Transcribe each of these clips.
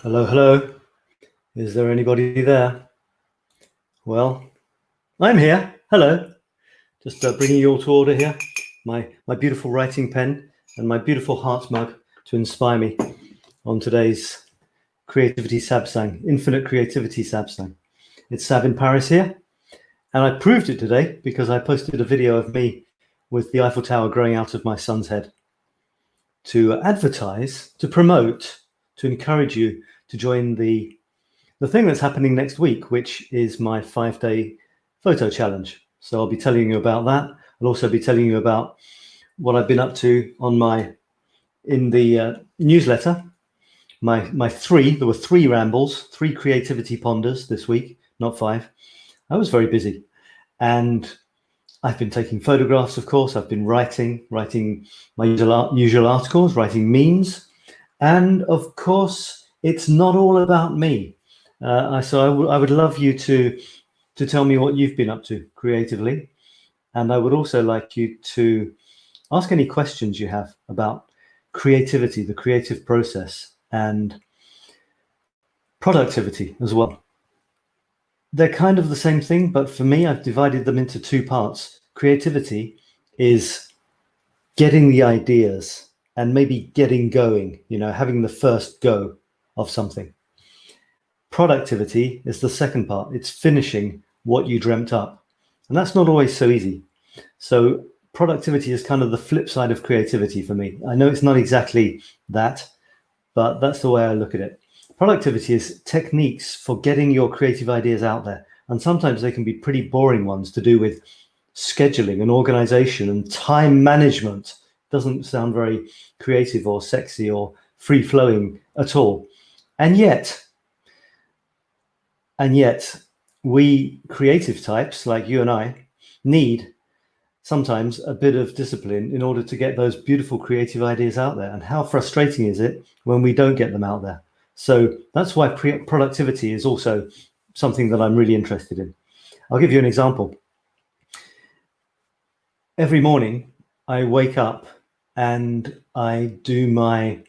Hello, hello. Is there anybody there? Well, I'm here. Hello. Just bringing you all to order here. My beautiful writing pen and my beautiful heart mug to inspire me on today's Creativity SABSANG, Infinite Creativity SABSANG. It's Sab in Paris here. And I proved it today because I posted a video of me with the Eiffel Tower growing out of my son's head to advertise, to promote, to encourage you to join the thing that's happening next week, which is my 5-day photo challenge. So I'll be telling you about that. I'll also be telling you about what I've been up to on in the newsletter. There were 3 rambles, 3 creativity ponders this week, not 5. I was very busy, and I've been taking photographs, of course. I've been writing my usual articles, writing memes, and of course, it's not all about me. So I would love you to tell me what you've been up to creatively, and I would also like you to ask any questions you have about creativity, the creative process, and productivity as well. They're kind of the same thing, but for me, I've divided them into 2 parts. Creativity is getting the ideas and maybe getting going, having the first go of something. Productivity is the second part. It's finishing what you dreamt up. And that's not always so easy. So productivity is kind of the flip side of creativity for me. I know it's not exactly that, but that's the way I look at it. Productivity is techniques for getting your creative ideas out there. And sometimes they can be pretty boring ones to do with scheduling and organization and time management. Doesn't sound very creative or sexy or free-flowing at all. And yet, we creative types like you and I need sometimes a bit of discipline in order to get those beautiful creative ideas out there. And how frustrating is it when we don't get them out there? So that's why productivity is also something that I'm really interested in. I'll give you an example. Every morning I wake up and I do my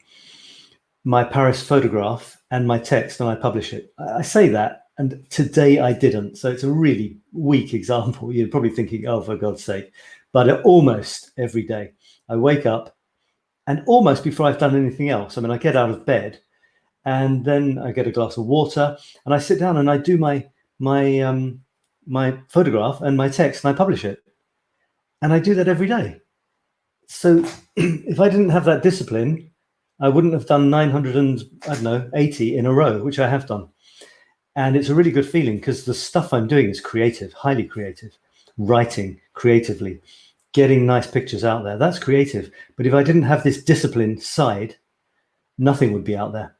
Paris photograph and my text, and I publish it. I say that, and today I didn't. So it's a really weak example. You're probably thinking, oh, for God's sake. But almost every day I wake up, and almost before I've done anything else, I get out of bed, and then I get a glass of water, and I sit down and I do my photograph and my text, and I publish it. And I do that every day. So if I didn't have that discipline, I wouldn't have done 980 in a row, which I have done. And it's a really good feeling because the stuff I'm doing is creative, highly creative, writing creatively, getting nice pictures out there. That's creative. But if I didn't have this discipline side, nothing would be out there.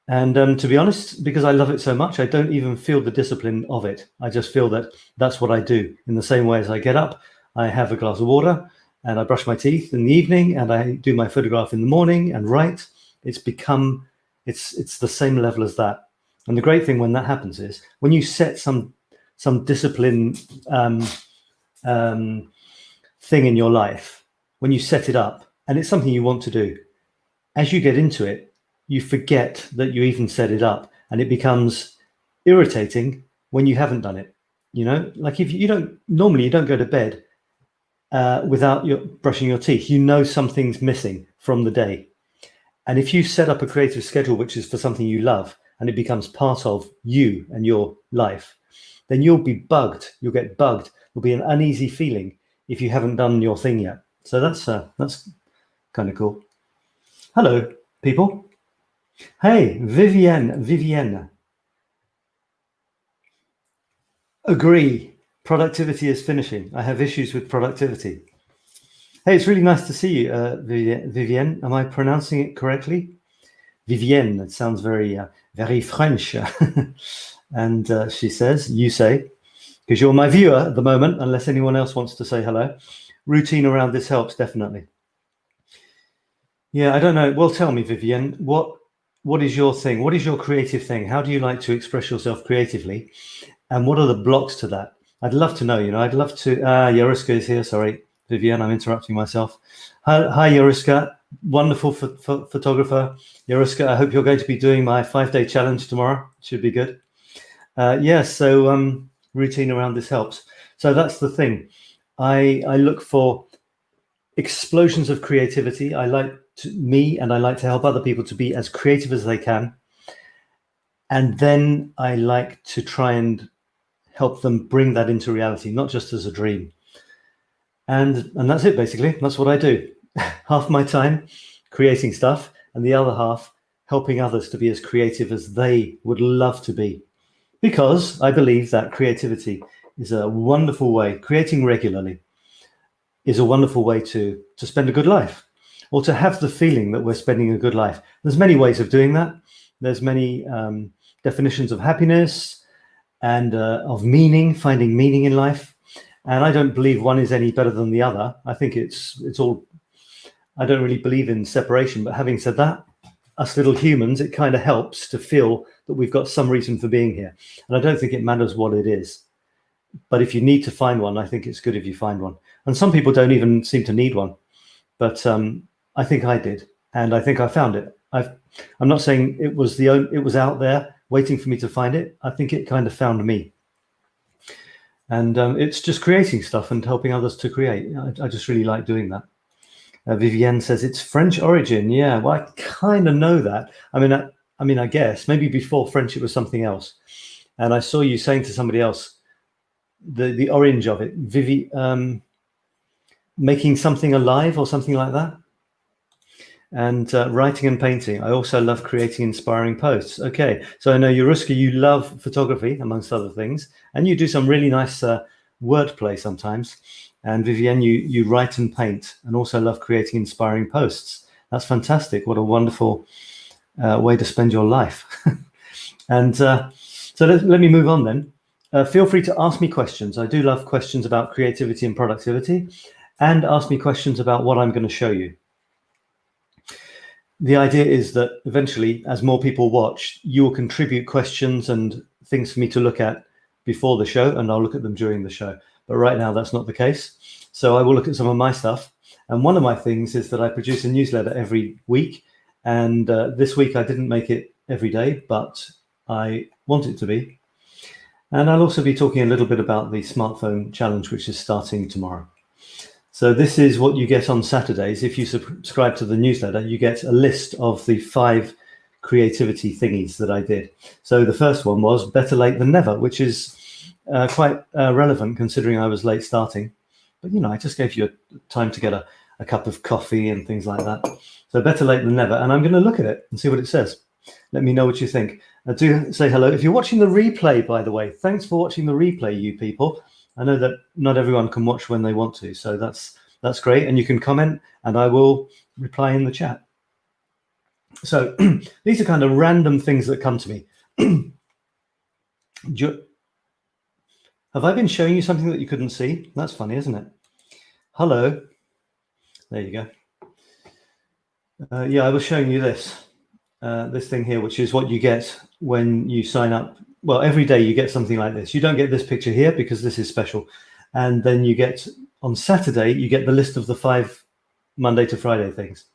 And to be honest, because I love it so much, I don't even feel the discipline of it. I just feel that that's what I do. In the same way as I get up, I have a glass of water, and I brush my teeth in the evening, and I do my photograph in the morning and write. It's the same level as that. And the great thing when that happens is when you set some discipline thing in your life, when you set it up and it's something you want to do, as you get into it, you forget that you even set it up, and it becomes irritating when you haven't done it. Like if you don't go to bed without brushing your teeth, something's missing from the day. And if you set up a creative schedule, which is for something you love, and it becomes part of you and your life, then you'll be bugged. You'll get bugged. There'll be an uneasy feeling if you haven't done your thing yet. So that's kind of cool. Hello, people. Hey, Vivienne. Agree. Productivity is finishing. I have issues with productivity. Hey, it's really nice to see you, Vivienne. Am I pronouncing it correctly? Vivienne. It sounds very French. And she says, you say, because you're my viewer at the moment, unless anyone else wants to say hello. Routine around this helps, definitely. Yeah, I don't know. Well, tell me, Vivienne, what is your thing? What is your creative thing? How do you like to express yourself creatively? And what are the blocks to that? I'd love to know, I'd love to, 𝗬𝗢𝗚𝗏 is here, sorry, Vivienne, I'm interrupting myself. Hi, 𝗬𝗢𝗏𝗏, wonderful photographer, 𝗬𝗏𝗘𝗓. I hope you're going to be doing my 5-day challenge tomorrow. Should be good. So routine around this helps. So that's the thing. I look for explosions of creativity. I like to help other people to be as creative as they can. And then I like to try and help them bring that into reality, not just as a dream. And that's it, basically. That's what I do. Half my time creating stuff, and the other half helping others to be as creative as they would love to be. Because I believe that creativity is a wonderful way, creating regularly is a wonderful way to spend a good life, or to have the feeling that we're spending a good life. There's many ways of doing that. There's many definitions of happiness and of meaning, finding meaning in life. And I don't believe one is any better than the other. I think it's all, I don't really believe in separation, but having said that, us little humans, it kind of helps to feel that we've got some reason for being here. And I don't think it matters what it is. But if you need to find one, I think it's good if you find one. And some people don't even seem to need one. But I think I did. And I think I found it. I'm not saying it was out there waiting for me to find it. I think it kind of found me. And it's just creating stuff and helping others to create. I just really like doing that. Vivienne says it's French origin. Yeah, well, I kind of know that. I mean, I guess maybe before French it was something else. And I saw you saying to somebody else, the orange of it, making something alive or something like that. And writing and painting. I also love creating inspiring posts. Okay, so I know 𝗬𝗏𝗘𝗓, you love photography, amongst other things, and you do some really nice wordplay sometimes. And Vivienne, you write and paint, and also love creating inspiring posts. That's fantastic. What a wonderful way to spend your life. And so let me move on then. Feel free to ask me questions. I do love questions about creativity and productivity, and ask me questions about what I'm going to show you. The idea is that eventually, as more people watch, you will contribute questions and things for me to look at before the show, and I'll look at them during the show. But right now, that's not the case. So I will look at some of my stuff. And one of my things is that I produce a newsletter every week. And this week, I didn't make it every day, but I want it to be. And I'll also be talking a little bit about the smartphone challenge, which is starting tomorrow. So this is what you get on Saturdays. If you subscribe to the newsletter, you get a list of the 5 creativity thingies that I did. So the first one was better late than never, which is quite relevant considering I was late starting. But, you know, I just gave you time to get a cup of coffee and things like that. So better late than never. And I'm going to look at it and see what it says. Let me know what you think. Do say hello. If you're watching the replay, by the way, thanks for watching the replay, you people. I know that not everyone can watch when they want to, so that's great. And you can comment, and I will reply in the chat. So these are kind of random things that come to me. Have I been showing you something that you couldn't see? That's funny, isn't it? Hello. There you go. Yeah, I was showing you this thing here, which is what you get when you sign up. Well, every day you get something like this. You don't get this picture here because this is special. And then you get, on Saturday, you get the list of the 5 Monday to Friday things.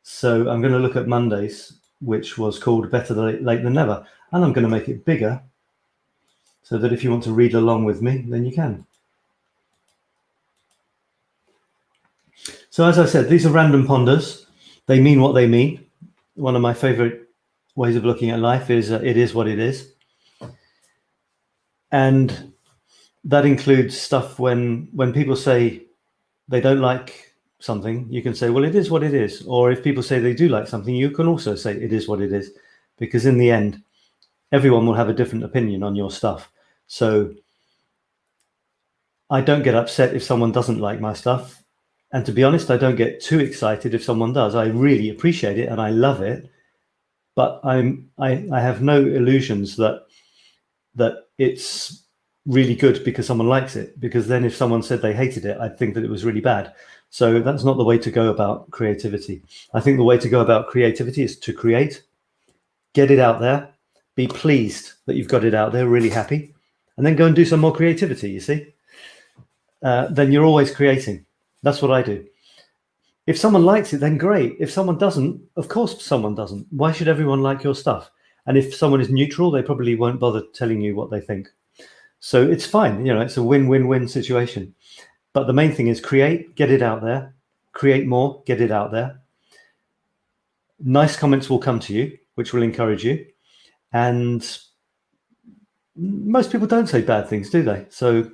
So I'm going to look at Mondays, which was called Better Late Than Never. And I'm going to make it bigger so that if you want to read along with me, then you can. So as I said, these are random ponders. They mean what they mean. One of my favorite ways of looking at life is it is what it is. And that includes stuff when people say they don't like something, you can say, well, it is what it is. Or if people say they do like something, you can also say it is what it is. Because in the end, everyone will have a different opinion on your stuff. So I don't get upset if someone doesn't like my stuff. And to be honest, I don't get too excited if someone does. I really appreciate it and I love it. But I have no illusions that it's really good because someone likes it, because then if someone said they hated it, I'd think that it was really bad. So that's not the way to go about creativity. I think the way to go about creativity is to create, get it out there, be pleased that you've got it out there, really happy, and then go and do some more creativity, you see? Then you're always creating. That's what I do. If someone likes it, then great. If someone doesn't, of course someone doesn't. Why should everyone like your stuff? And if someone is neutral, they probably won't bother telling you what they think. So it's fine. It's a win-win-win situation. But the main thing is create, get it out there, create more, get it out there. Nice comments will come to you, which will encourage you. And most people don't say bad things, do they? So,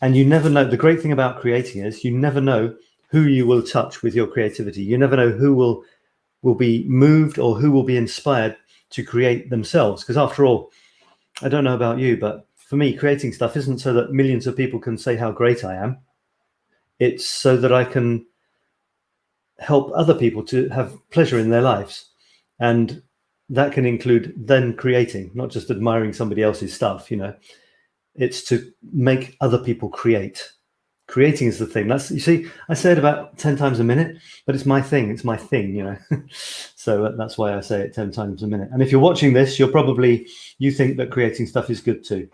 and you never know. The great thing about creating is you never know who you will touch with your creativity. You never know who will be moved or who will be inspired to create themselves. Because after all, I don't know about you, but for me, creating stuff isn't so that millions of people can say how great I am. It's so that I can help other people to have pleasure in their lives. And that can include then creating, not just admiring somebody else's stuff, It's to make other people create. Creating is the thing. That's, you see, I say it about 10 times a minute, but it's my thing. It's my thing, So that's why I say it 10 times a minute. And if you're watching this, you think that creating stuff is good too.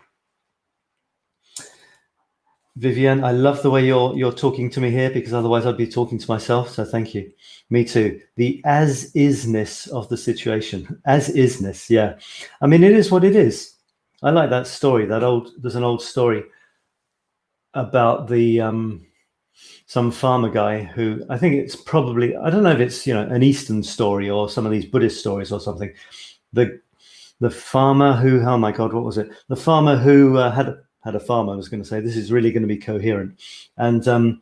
Vivian, I love the way you're talking to me here, because otherwise I'd be talking to myself. So thank you. Me too. The as-isness of the situation. As-isness, yeah. I mean, it is what it is. I like that story. There's an old story about the some farmer guy who, I think it's probably, I don't know if it's an Eastern story or some of these Buddhist stories or something. The farmer who, oh my God, what was it? The farmer who had a farm, I was going to say. This is really going to be coherent. And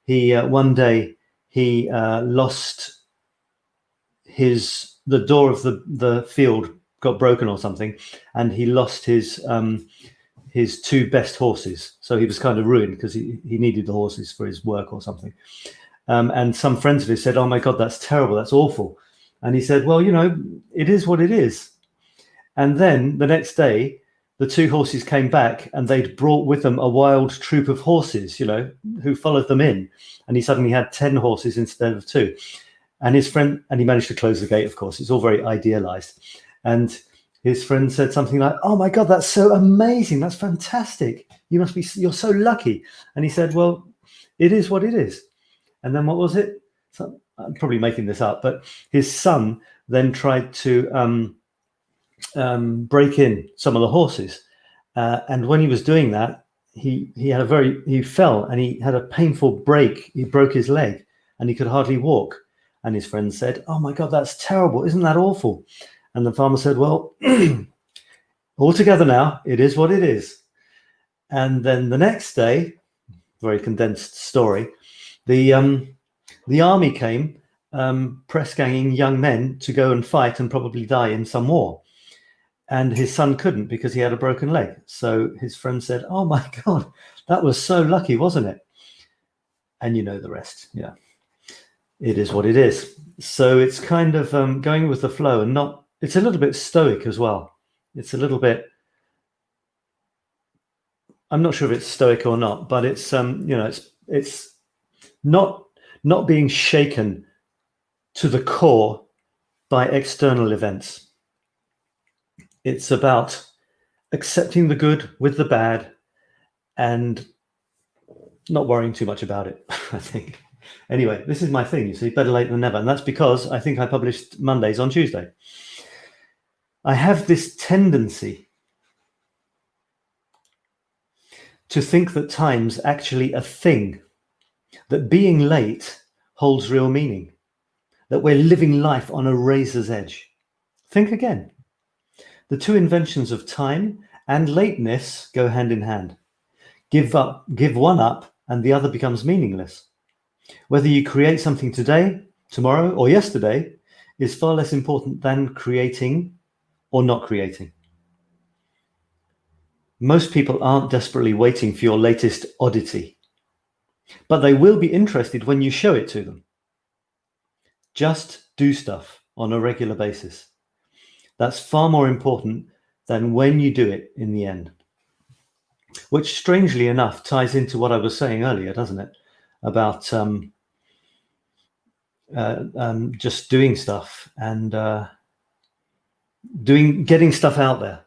he one day he lost the door of the field got broken or something, and he lost his two best horses. So he was kind of ruined because he needed the horses for his work or something. And some friends of his said, "Oh my God, that's terrible. That's awful." And he said, "Well, it is what it is." And then the next day, the two horses came back, and they'd brought with them a wild troop of horses, who followed them in. And he suddenly had 10 horses instead of 2. And his friend, and he managed to close the gate, of course. It's all very idealized. And his friend said something like, "Oh my God, that's so amazing. That's fantastic. You're so lucky." And he said, "Well, it is what it is." And then what was it? So, I'm probably making this up, but his son then tried to break in some of the horses. And when he was doing that, he fell and he had a painful break. He broke his leg and he could hardly walk. And his friend said, "Oh my God, that's terrible. Isn't that awful?" And the farmer said, "Well, all together now, it is what it is." And then the next day, very condensed story, the army came, press ganging young men to go and fight and probably die in some war. And his son couldn't because he had a broken leg. So his friend said, "Oh my God, that was so lucky, wasn't it?" And you know the rest. Yeah, it is what it is. So it's kind of going with the flow, and it's a little bit stoic as well. It's a little bit, I'm not sure if it's stoic or not, but it's it's not being shaken to the core by external events. It's about accepting the good with the bad and not worrying too much about it, I think. Anyway, this is my thing, you see, better late than never. And that's because I think I published Mondays on Tuesday. I have this tendency to think that time's actually a thing, that being late holds real meaning, that we're living life on a razor's edge. Think again. The two inventions of time and lateness go hand in hand. Give one up, and the other becomes meaningless. Whether you create something today, tomorrow, or yesterday is far less important than creating or not creating. Most people aren't desperately waiting for your latest oddity, but they will be interested when you show it to them. Just do stuff on a regular basis. That's far more important than when you do it in the end. Which, strangely enough, ties into what I was saying earlier, doesn't it? About just doing stuff and getting stuff out there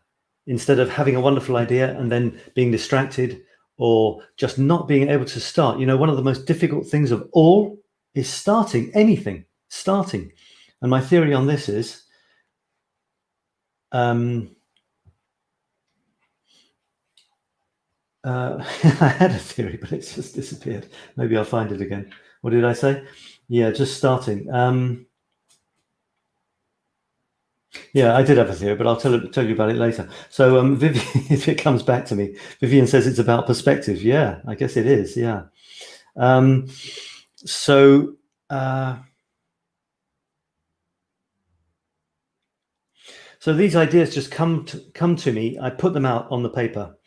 instead of having a wonderful idea and then being distracted or just not being able to start. One of the most difficult things of all is starting anything, starting. And my theory on this is, I had a theory, but it's just disappeared. Maybe I'll find it again. What did I say? Yeah, just starting. Yeah, I did have a theory, but I'll tell you about it later. So Vivian, if it comes back to me, Vivian says it's about perspective. Yeah, I guess it is. Yeah. So these ideas just come to me. I put them out on the paper,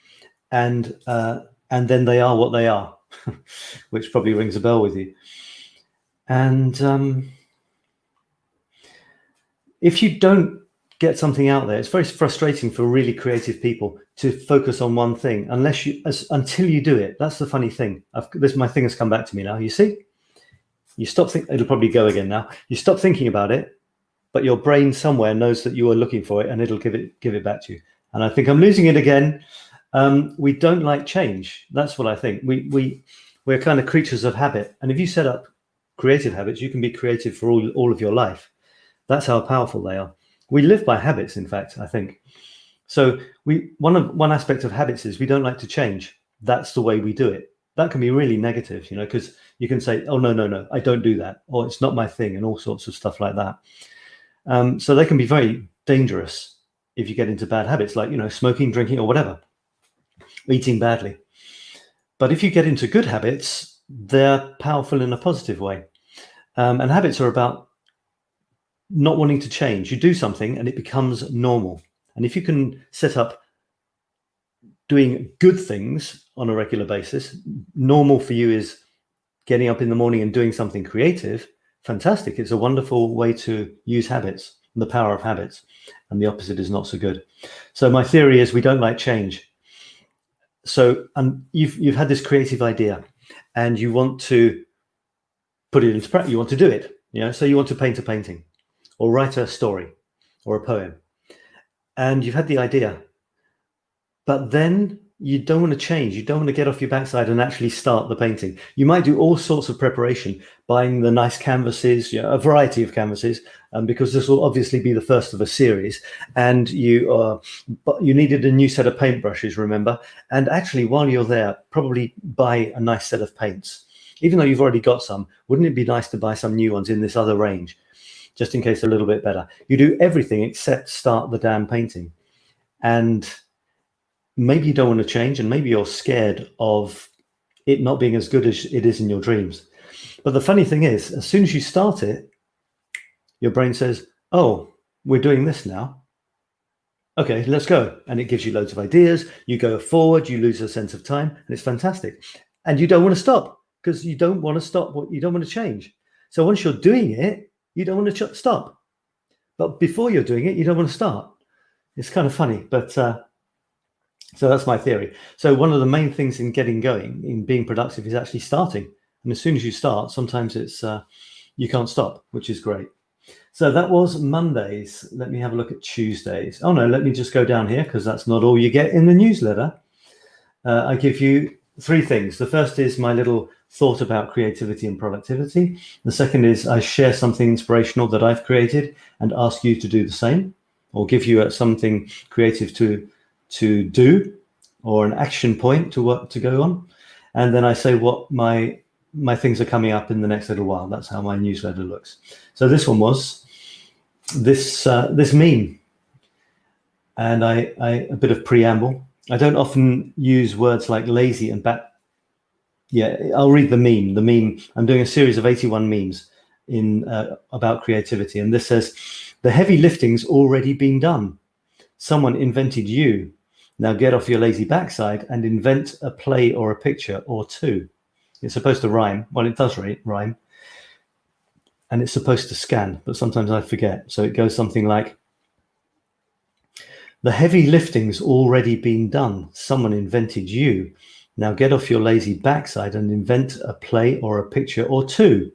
and then they are what they are, which probably rings a bell with you. And if you don't get something out there, it's very frustrating for really creative people to focus on one thing until you do it. That's the funny thing. My thing has come back to me now. You see, you stop thinking. It'll probably go again now. You stop thinking about it, but your brain somewhere knows that you are looking for it, and it'll give it back to you. And I think I'm losing it again. We don't like change. That's what I think. We're kind of creatures of habit. And if you set up creative habits, you can be creative for all of your life. That's how powerful they are. We live by habits, in fact, I think. So one aspect of habits is we don't like to change. That's the way we do it. That can be really negative, because you can say, oh, no, I don't do that, or it's not my thing, and all sorts of stuff like that. So they can be very dangerous if you get into bad habits, like, smoking, drinking, or whatever, eating badly. But if you get into good habits, they're powerful in a positive way. And habits are about not wanting to change. You do something and it becomes normal. And if you can set up doing good things on a regular basis, normal for you is getting up in the morning and doing something creative, fantastic. It's a wonderful way to use habits, the power of habits, and the opposite is not so good. So my theory is we don't like change. So you've had this creative idea and you want to put it into practice, you want to do it. So you want to paint a painting, or write a story or a poem, and you've had the idea, but then you don't want to change. You don't want to get off your backside and actually start the painting. You might do all sorts of preparation, buying the nice canvases, a variety of canvases, because this will obviously be the first of a series. And you needed a new set of paintbrushes, remember? And actually, while you're there, probably buy a nice set of paints. Even though you've already got some, wouldn't it be nice to buy some new ones in this other range, just in case they're a little bit better? You do everything except start the damn painting. And maybe you don't want to change, and maybe you're scared of it not being as good as it is in your dreams. But the funny thing is, as soon as you start it, your brain says, oh, we're doing this now. Okay, let's go. And it gives you loads of ideas. You go forward, you lose a sense of time, and it's fantastic. And you don't want to stop, because you don't want to stop. You don't want to change. So once you're doing it, you don't want to stop. But before you're doing it, you don't want to start. It's kind of funny, but so that's my theory. So one of the main things in getting going, in being productive, is actually starting. And as soon as you start, sometimes it's you can't stop, which is great. So that was Mondays. Let me have a look at Tuesdays. Oh no, let me just go down here, because that's not all you get in the newsletter. I give you 3 things. The first is my little thought about creativity and productivity. The second is I share something inspirational that I've created and ask you to do the same, or give you something creative to do, or an action point to go on. And then I say what my things are coming up in the next little while. That's how my newsletter looks. So this one was this meme, and a bit of preamble. I don't often use words like lazy and bad. Yeah, I'll read the meme. The meme, I'm doing a series of 81 memes about creativity. And this says, the heavy lifting's already been done. Someone invented you. Now get off your lazy backside and invent a play or a picture or 2. It's supposed to rhyme. Well, it does rhyme. And it's supposed to scan, but sometimes I forget. So it goes something like, the heavy lifting's already been done. Someone invented you. Now get off your lazy backside and invent a play or a picture or 2.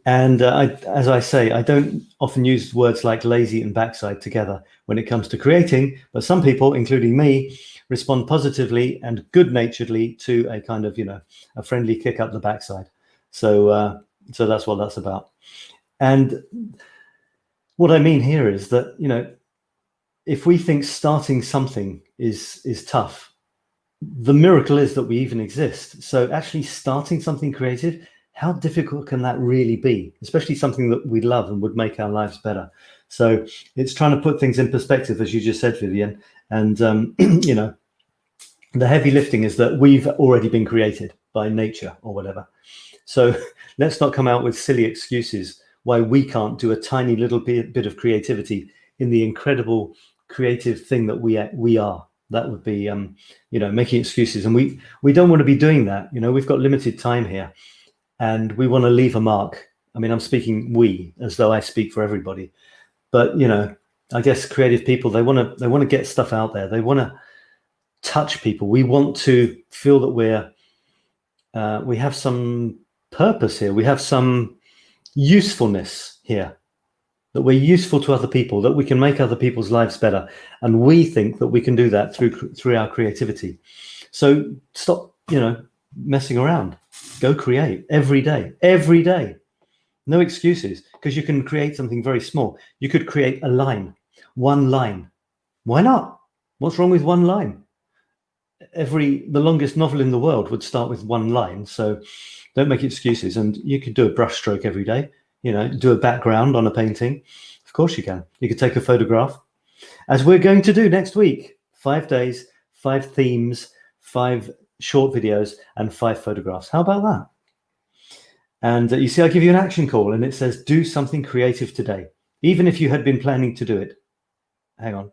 And as I say, I don't often use words like lazy and backside together when it comes to creating, but some people, including me, respond positively and good-naturedly to a kind of, a friendly kick up the backside. So So that's what that's about. And what I mean here is that, you know, if we think starting something is tough, the miracle is that we even exist. So actually starting something creative, how difficult can that really be? Especially something that we love and would make our lives better. So it's trying to put things in perspective, as you just said, Vivian. And, you know, the heavy lifting is that we've already been created by nature or whatever. So let's not come out with silly excuses why we can't do a tiny little bit of creativity in the incredible creative thing that we are. That would be, you know, making excuses. And we don't want to be doing that. You know, we've got limited time here and we want to leave a mark. I mean, I'm speaking we, as though I speak for everybody. But, you know, I guess creative people, they want to get stuff out there. They want to touch people. We want to feel that we have some purpose here. We have some usefulness here, that we're useful to other people, that we can make other people's lives better. And we think that we can do that through our creativity. So stop, you know, messing around. Go create every day. No excuses, because you can create something very small. You could create a line, one line. Why not? What's wrong with one line? The longest novel in the world would start with one line. So don't make excuses. And you could do a brush stroke every day, you know, do a background on a painting. Of course you can. You could take a photograph, as we're going to do next week. 5 days, 5 themes, 5 short videos, and 5 photographs. How about that? And you see, I give you an action call and it says, do something creative today. Even if you had been planning to do it. Hang on.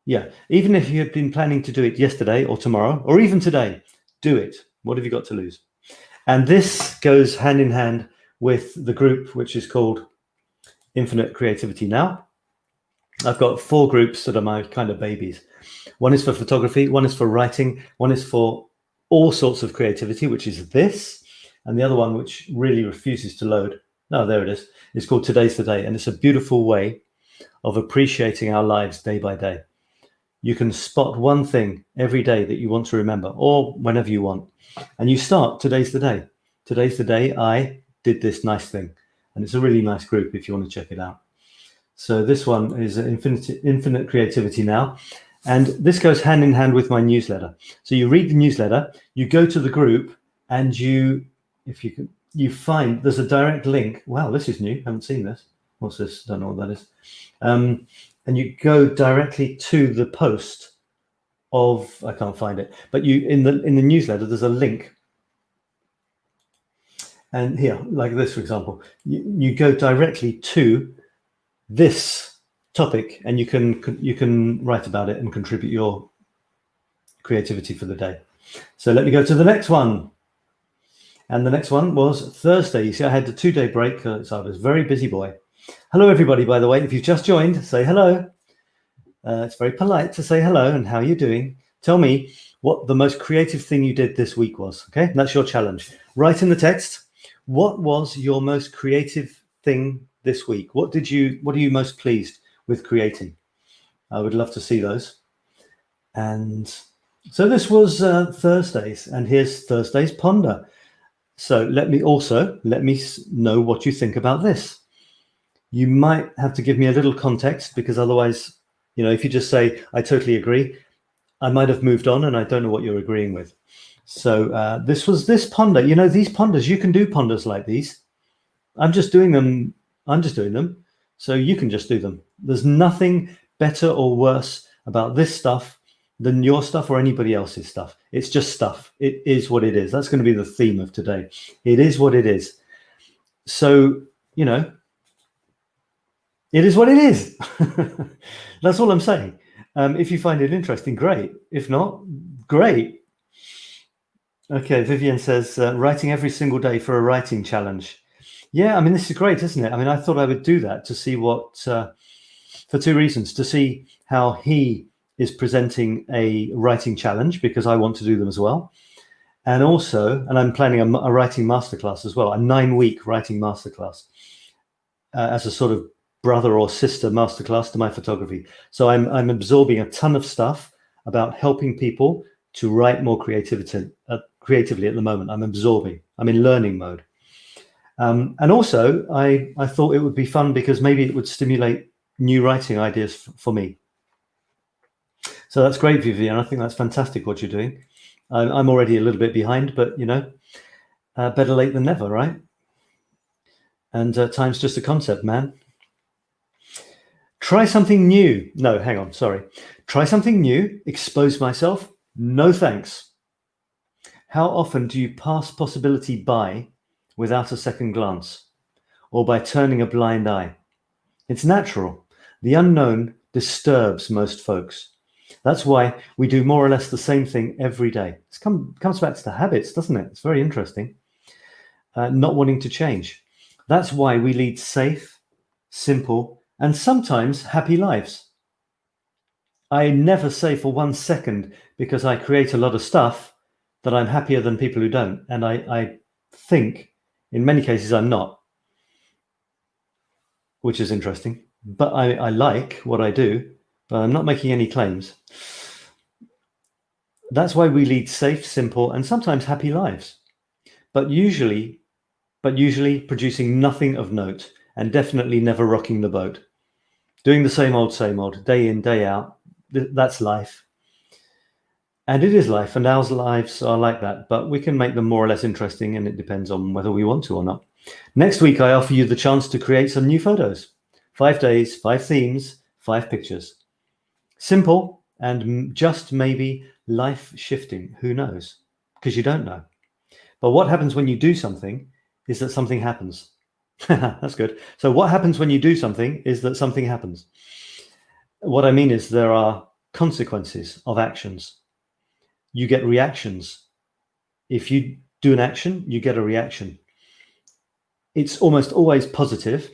Yeah, even if you had been planning to do it yesterday or tomorrow, or even today, do it. What have you got to lose? And this goes hand in hand with the group, which is called Infinite Creativity Now. I've got 4 groups that are my kind of babies. One is for photography, one is for writing, one is for all sorts of creativity, which is this. And the other one, which really refuses to load, no, there it is. It's called Today's the Day. And it's a beautiful way of appreciating our lives day by day. You can spot one thing every day that you want to remember, or whenever you want. And you start, today's the day. Today's the day I did this nice thing. And it's a really nice group if you want to check it out. So this one is Infinite Creativity Now. And this goes hand in hand with my newsletter. So you read the newsletter, you go to the group, and you find there's a direct link. Wow, this is new. Haven't seen this. What's this? Don't know what that is. And you go directly to the post of, I can't find it, but you in the newsletter there's a link. And here, like this, for example, you go directly to this topic, and you can write about it and contribute your creativity for the day. So let me go to the next one. And the next one was Thursday. You see, I had the 2-day break, so I was a very busy boy. Hello, everybody, by the way. If you've just joined, say hello. It's very polite to say hello and how you're doing. Tell me what the most creative thing you did this week was, okay? That's your challenge. Write in the text, what was your most creative thing this week? What are you most pleased with creating? I would love to see those. And so this was Thursdays, and here's Thursday's Ponder. So let me know what you think about this. You might have to give me a little context, because otherwise, you know, if you just say, I totally agree, I might have moved on and I don't know what you're agreeing with. So this was this ponder. You know, these ponders, you can do ponders like these. I'm just doing them. So you can just do them. There's nothing better or worse about this stuff than your stuff or anybody else's stuff. It's just stuff. It is what it is. That's going to be the theme of today. It is what it is. So, you know, it is what it is. That's all I'm saying. If you find it interesting, great. If not, great. Okay, Vivian says, writing every single day for a writing challenge. Yeah, I mean, this is great, isn't it? I mean, I thought I would do that to see what, for 2 reasons. To see how he is presenting a writing challenge, because I want to do them as well. And also, and I'm planning a writing masterclass as well, a 9-week writing masterclass as a sort of brother or sister masterclass to my photography. So I'm absorbing a ton of stuff about helping people to write more creatively at the moment. I'm in learning mode. And also, I thought it would be fun because maybe it would stimulate new writing ideas for me. So that's great, Vivian. I think that's fantastic what you're doing. I'm already a little bit behind, but you know, better late than never, right? And time's just a concept, man. Try something new. No, hang on, sorry. Try something new, expose myself. No thanks. How often do you pass possibility by without a second glance, or by turning a blind eye? It's natural. The unknown disturbs most folks. That's why we do more or less the same thing every day. It comes back to the habits, doesn't it? It's very interesting. Not wanting to change. That's why we lead safe, simple, and sometimes happy lives. I never say for 1 second, because I create a lot of stuff, that I'm happier than people who don't. And I think in many cases I'm not, which is interesting. But I like what I do, but I'm not making any claims. That's why we lead safe, simple, and sometimes happy lives, but usually producing nothing of note, and definitely never rocking the boat. Doing the same old, day in, day out. That's life. And it is life, and our lives are like that, but we can make them more or less interesting, and it depends on whether we want to or not. Next week, I offer you the chance to create some new photos. 5 days, 5 themes, 5 pictures. Simple and just maybe life-shifting. Who knows? Because you don't know. But what happens when you do something is that something happens. That's good. So what happens when you do something is that something happens. What I mean is there are consequences of actions. You get reactions. If you do an action, you get a reaction. It's almost always positive,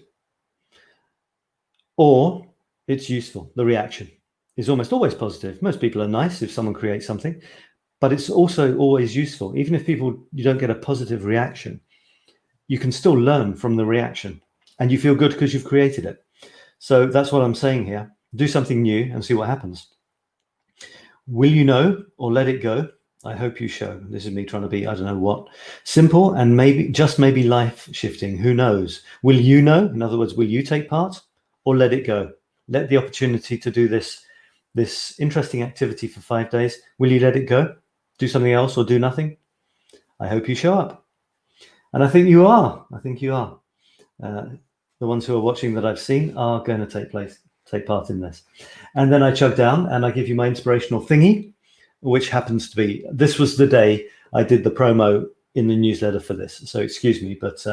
or it's useful. The reaction is almost always positive. Most people are nice if someone creates something, but it's also always useful. Even if you don't get a positive reaction, you can still learn from the reaction, and you feel good because you've created it. So that's what I'm saying here. Do something new and see what happens. Will you know or let it go? I hope you show. This is me trying to be, I don't know what, simple and maybe, just maybe life shifting. Who knows? Will you know? In other words, will you take part or let it go? Let the opportunity to do this interesting activity for 5 days. Will you let it go? Do something else or do nothing? I hope you show up. And I think you are. I think you are. The ones who are watching that I've seen are going to take part in this. And then I chug down and I give you my inspirational thingy, which happens to be, this was the day I did the promo in the newsletter for this. So excuse me, but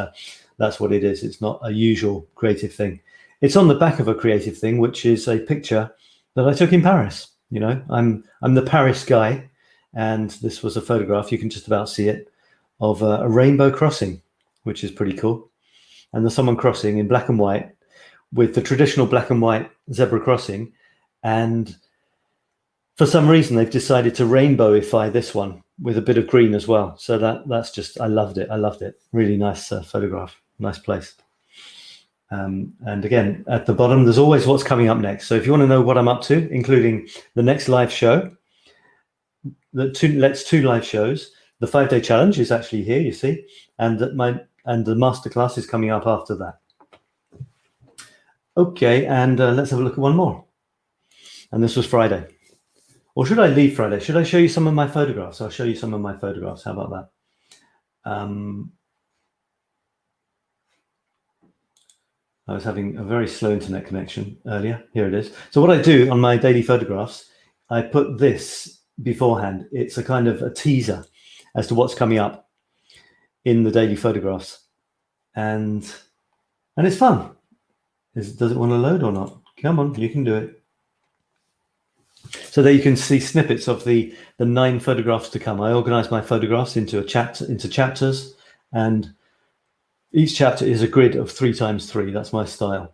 that's what it is. It's not a usual creative thing. It's on the back of a creative thing, which is a picture that I took in Paris. You know, I'm the Paris guy, and this was a photograph, you can just about see it, of a rainbow crossing, which is pretty cool. And there's someone crossing in black and white with the traditional black and white zebra crossing. And for some reason, they've decided to rainbowify this one with a bit of green as well. So that's just, I loved it. I loved it. Really nice photograph, nice place. And again, at the bottom, there's always what's coming up next. So if you want to know what I'm up to, including the next live show, the two live shows, the 5-day challenge is actually here, you see, and the masterclass is coming up after that. Okay, and let's have a look at one more. And this was Friday. Or should I leave Friday? Should I show you some of my photographs? I'll show you some of my photographs. How about that? I was having a very slow internet connection earlier. Here it is. So what I do on my daily photographs, I put this beforehand. It's a kind of a teaser as to what's coming up in the daily photographs. And it's fun. Does it want to load or not? Come on, you can do it. So there you can see snippets of the 9 photographs to come. I organize my photographs into chapters, and each chapter is a grid of 3 times 3. That's my style.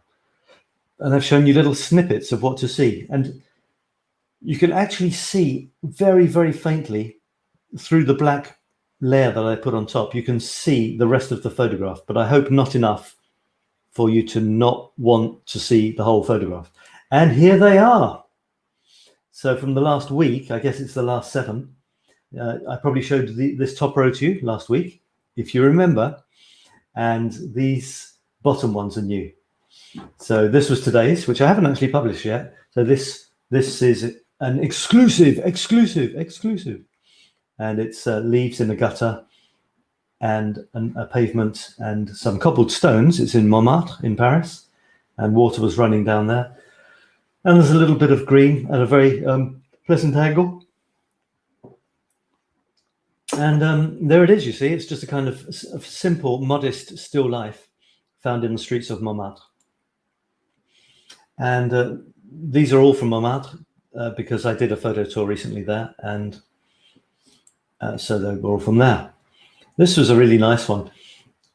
And I've shown you little snippets of what to see. And you can actually see very, very faintly through the black layer that I put on top. You can see the rest of the photograph, but I hope not enough for you to not want to see the whole photograph. And here they are. So from the last week, I guess it's the last 7, I probably showed this top row to you last week. If you remember, and these bottom ones are new. So this was today's, which I haven't actually published yet. So this is an exclusive, and it's leaves in a gutter and a pavement and some cobbled stones. It's in Montmartre in Paris, and water was running down there. And there's a little bit of green at a very pleasant angle. And there it is, you see. It's just a kind of simple, modest, still life found in the streets of Montmartre. And these are all from Montmartre because I did a photo tour recently there, and so they were all from there. This was a really nice one.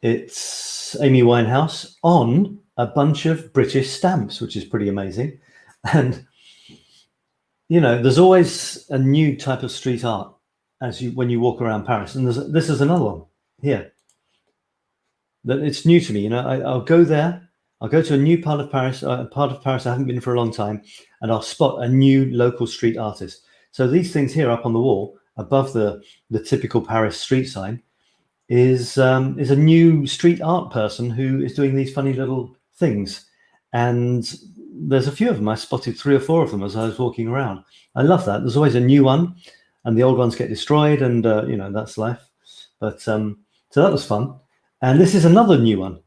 It's Amy Winehouse on a bunch of British stamps, which is pretty amazing. And, you know, there's always a new type of street art when you walk around Paris. And this is another one here. That it's new to me. You know, I'll go there. I'll go to a new part of Paris I haven't been for a long time, and I'll spot a new local street artist. So these things here up on the wall above the typical Paris street sign is a new street art person who is doing these funny little things. And there's a few of them. I spotted 3 or 4 of them as I was walking around. I love that. There's always a new one, and the old ones get destroyed, and you know, that's life. But so that was fun. And this is another new one.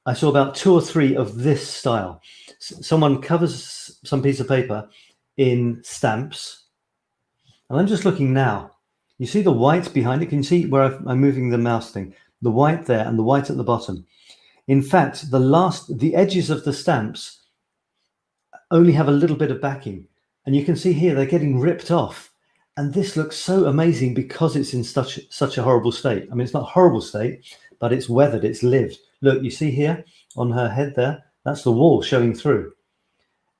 I saw about 2 or 3 of this style. Someone covers some piece of paper in stamps, and I'm just looking now. You see the white behind it? Can you see where I'm moving the mouse thing? The white there and the white at the bottom. In fact, the edges of the stamps only have a little bit of backing, and you can see here they're getting ripped off. And this looks so amazing because it's in such a horrible state. I mean, it's not a horrible state, but it's weathered, it's lived. Look, you see here on her head there, that's the wall showing through.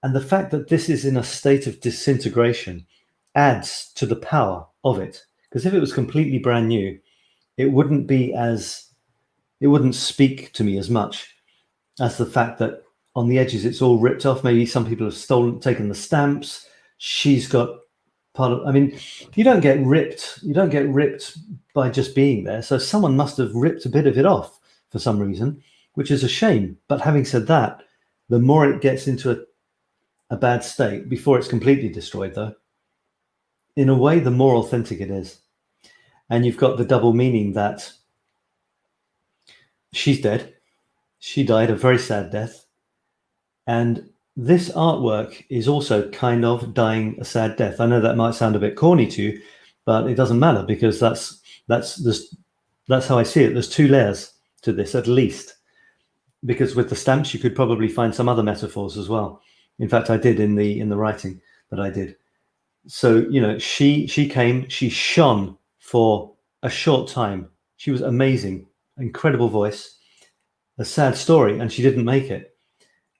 And the fact that this is in a state of disintegration adds to the power of it. Because if it was completely brand new, it wouldn't speak to me as much as the fact that on the edges it's all ripped off. Maybe some people have taken the stamps. She's got part of, I mean, you don't get ripped by just being there. So someone must have ripped a bit of it off for some reason, which is a shame. But having said that, the more it gets into a bad state, before it's completely destroyed though, in a way, the more authentic it is. And you've got the double meaning that she's dead. She died a very sad death. And this artwork is also kind of dying a sad death. I know that might sound a bit corny to you, but it doesn't matter, because that's how I see it. There's 2 layers to this, at least. Because with the stamps, you could probably find some other metaphors as well. In fact, I did in the writing that I did. So, you know, she came, she shone for a short time. She was amazing, incredible voice, a sad story, and she didn't make it.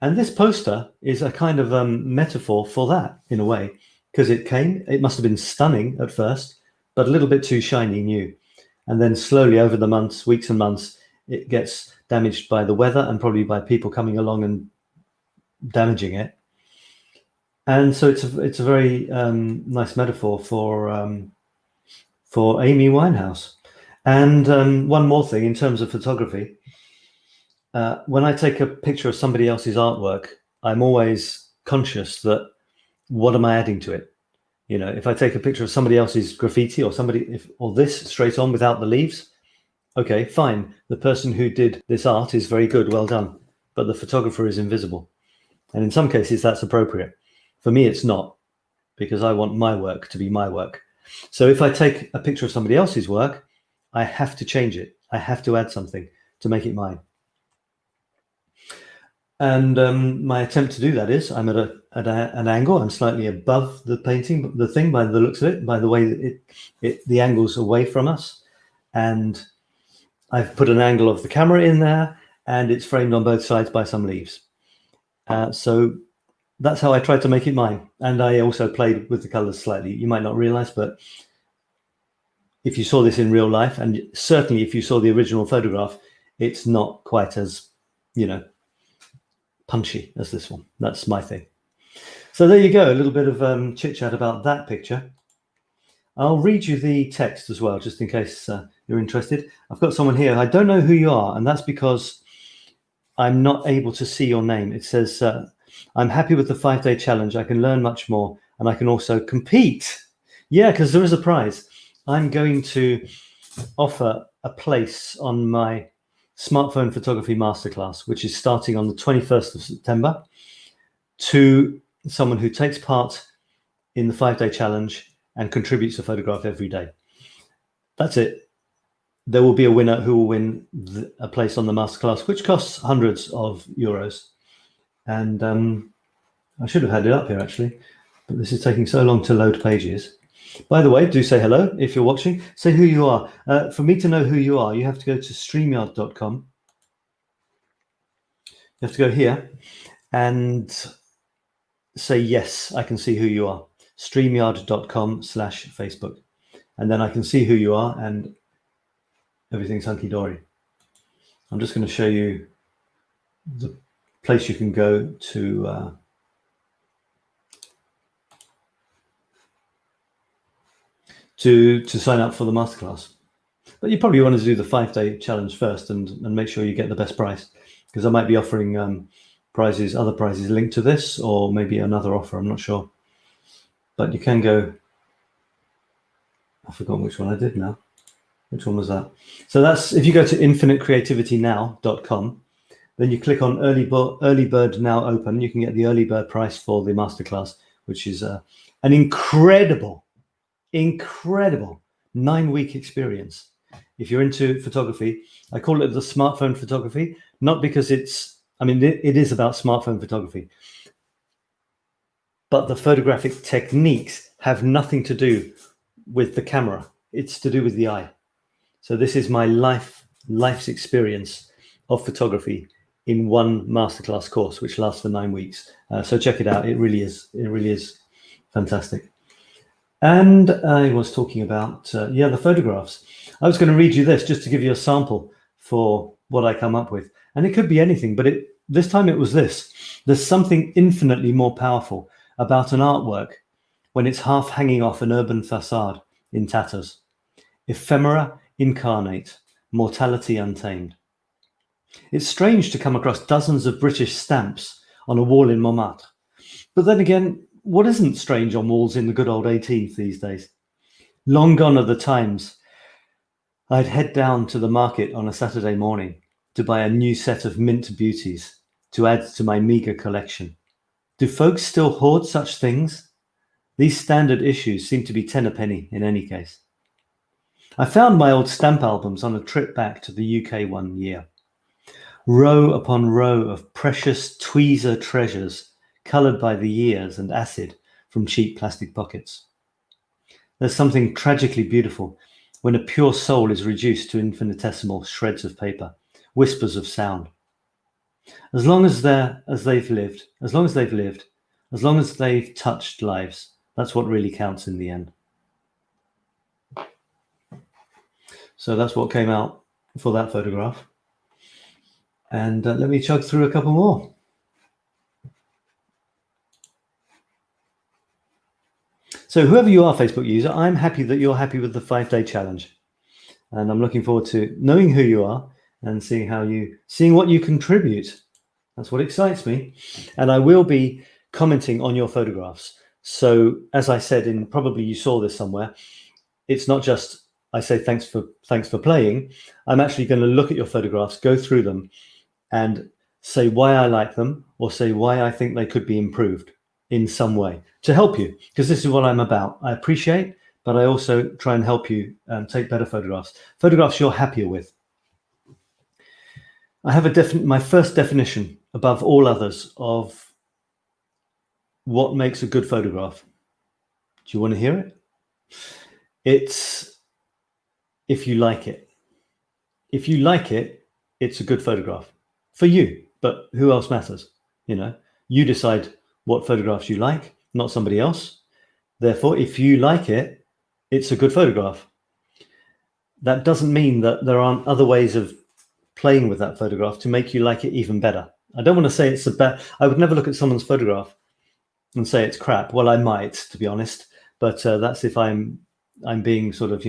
And this poster is a kind of metaphor for that, in a way, because it must have been stunning at first, but a little bit too shiny new. And then slowly over the months, weeks and months, it gets damaged by the weather and probably by people coming along and damaging it. And so it's a very nice metaphor for Amy Winehouse. And one more thing in terms of photography, when I take a picture of somebody else's artwork, I'm always conscious that what am I adding to it? You know, if I take a picture of somebody else's graffiti or or this straight on without the leaves, okay, fine. The person who did this art is very good, well done. But the photographer is invisible. And in some cases that's appropriate. For me, it's not, because I want my work to be my work. So if I take a picture of somebody else's work, I have to change it. I have to add something to make it mine. And my attempt to do that is I'm at an angle. I'm slightly above the painting, the thing, by the looks of it, by the way that the angle's away from us. And I've put an angle of the camera in there, and it's framed on both sides by some leaves. So that's how I tried to make it mine. And I also played with the colors slightly. You might not realize, but if you saw this in real life, and certainly if you saw the original photograph, it's not quite as, you know, punchy as this one. That's my thing. So there you go, a little bit of chit chat about that picture. I'll read you the text as well, just in case you're interested. I've got someone here. I don't know who you are, and that's because I'm not able to see your name. It says, I'm happy with the 5-day challenge. I can learn much more, and I can also compete. Yeah, because there is a prize. I'm going to offer a place on my smartphone photography masterclass, which is starting on the 21st of September, to someone who takes part in the 5-day challenge and contributes a photograph every day. That's it. There will be a winner who will win a place on the masterclass, which costs hundreds of euros. And I should have had it up here actually, but this is taking so long to load pages. By the way, do say hello if you're watching. Say who you are. For me to know who you are, you have to go to StreamYard.com. You have to go here and say, yes, I can see who you are. StreamYard.com/Facebook. And then I can see who you are and everything's hunky-dory. I'm just going to show you the place you can go to sign up for the masterclass. But you probably want to do the 5-day challenge first and make sure you get the best price, because I might be offering other prizes linked to this, or maybe another offer, I'm not sure. But you can go, I've forgotten which one I did now. Which one was that? So that's, if you go to infinitecreativitynow.com, then you click on early bird now open, you can get the early bird price for the masterclass, which is an incredible 9-week experience. If you're into photography, I call it the smartphone photography, not because it is about smartphone photography, but the photographic techniques have nothing to do with the camera. It's to do with the eye. So this is my life's experience of photography in one masterclass course, which lasts for 9 weeks. So check it out. It really is fantastic. And I was talking about, the photographs. I was going to read you this just to give you a sample for what I come up with. And it could be anything, but this time it was this. There's something infinitely more powerful about an artwork when it's half hanging off an urban facade in tatters. Ephemera incarnate, mortality untamed. It's strange to come across dozens of British stamps on a wall in Montmartre. But then again, what isn't strange on walls in the good old 18th these days? Long gone are the times I'd head down to the market on a Saturday morning to buy a new set of mint beauties to add to my meagre collection. Do folks still hoard such things? These standard issues seem to be 10 a penny in any case. I found my old stamp albums on a trip back to the UK one year. Row upon row of precious tweezer treasures coloured by the years and acid from cheap plastic pockets. There's something tragically beautiful when a pure soul is reduced to infinitesimal shreds of paper, whispers of sound. As long as they've lived, as long as they've touched lives, that's what really counts in the end. So that's what came out for that photograph. And let me chug through a couple more. So whoever you are, Facebook user, I'm happy that you're happy with the 5-day challenge. And I'm looking forward to knowing who you are and seeing what you contribute. That's what excites me. And I will be commenting on your photographs. So as I said, probably you saw this somewhere, it's not just I say thanks for playing. I'm actually going to look at your photographs, go through them, and say why I like them, or say why I think they could be improved in some way to help you, because this is what I'm about. I appreciate, but I also try and help you take better photographs you're happier with. I have my first definition above all others of what makes a good photograph. Do you want to hear it? It's if you like it. If you like it, it's a good photograph for you, but who else matters? You decide what photographs you like, not somebody else. Therefore, if you like it, it's a good photograph. That doesn't mean that there aren't other ways of playing with that photograph to make you like it even better. I don't want to say I would never look at someone's photograph and say it's crap. Well, I might, to be honest, but that's if I'm I'm being sort of,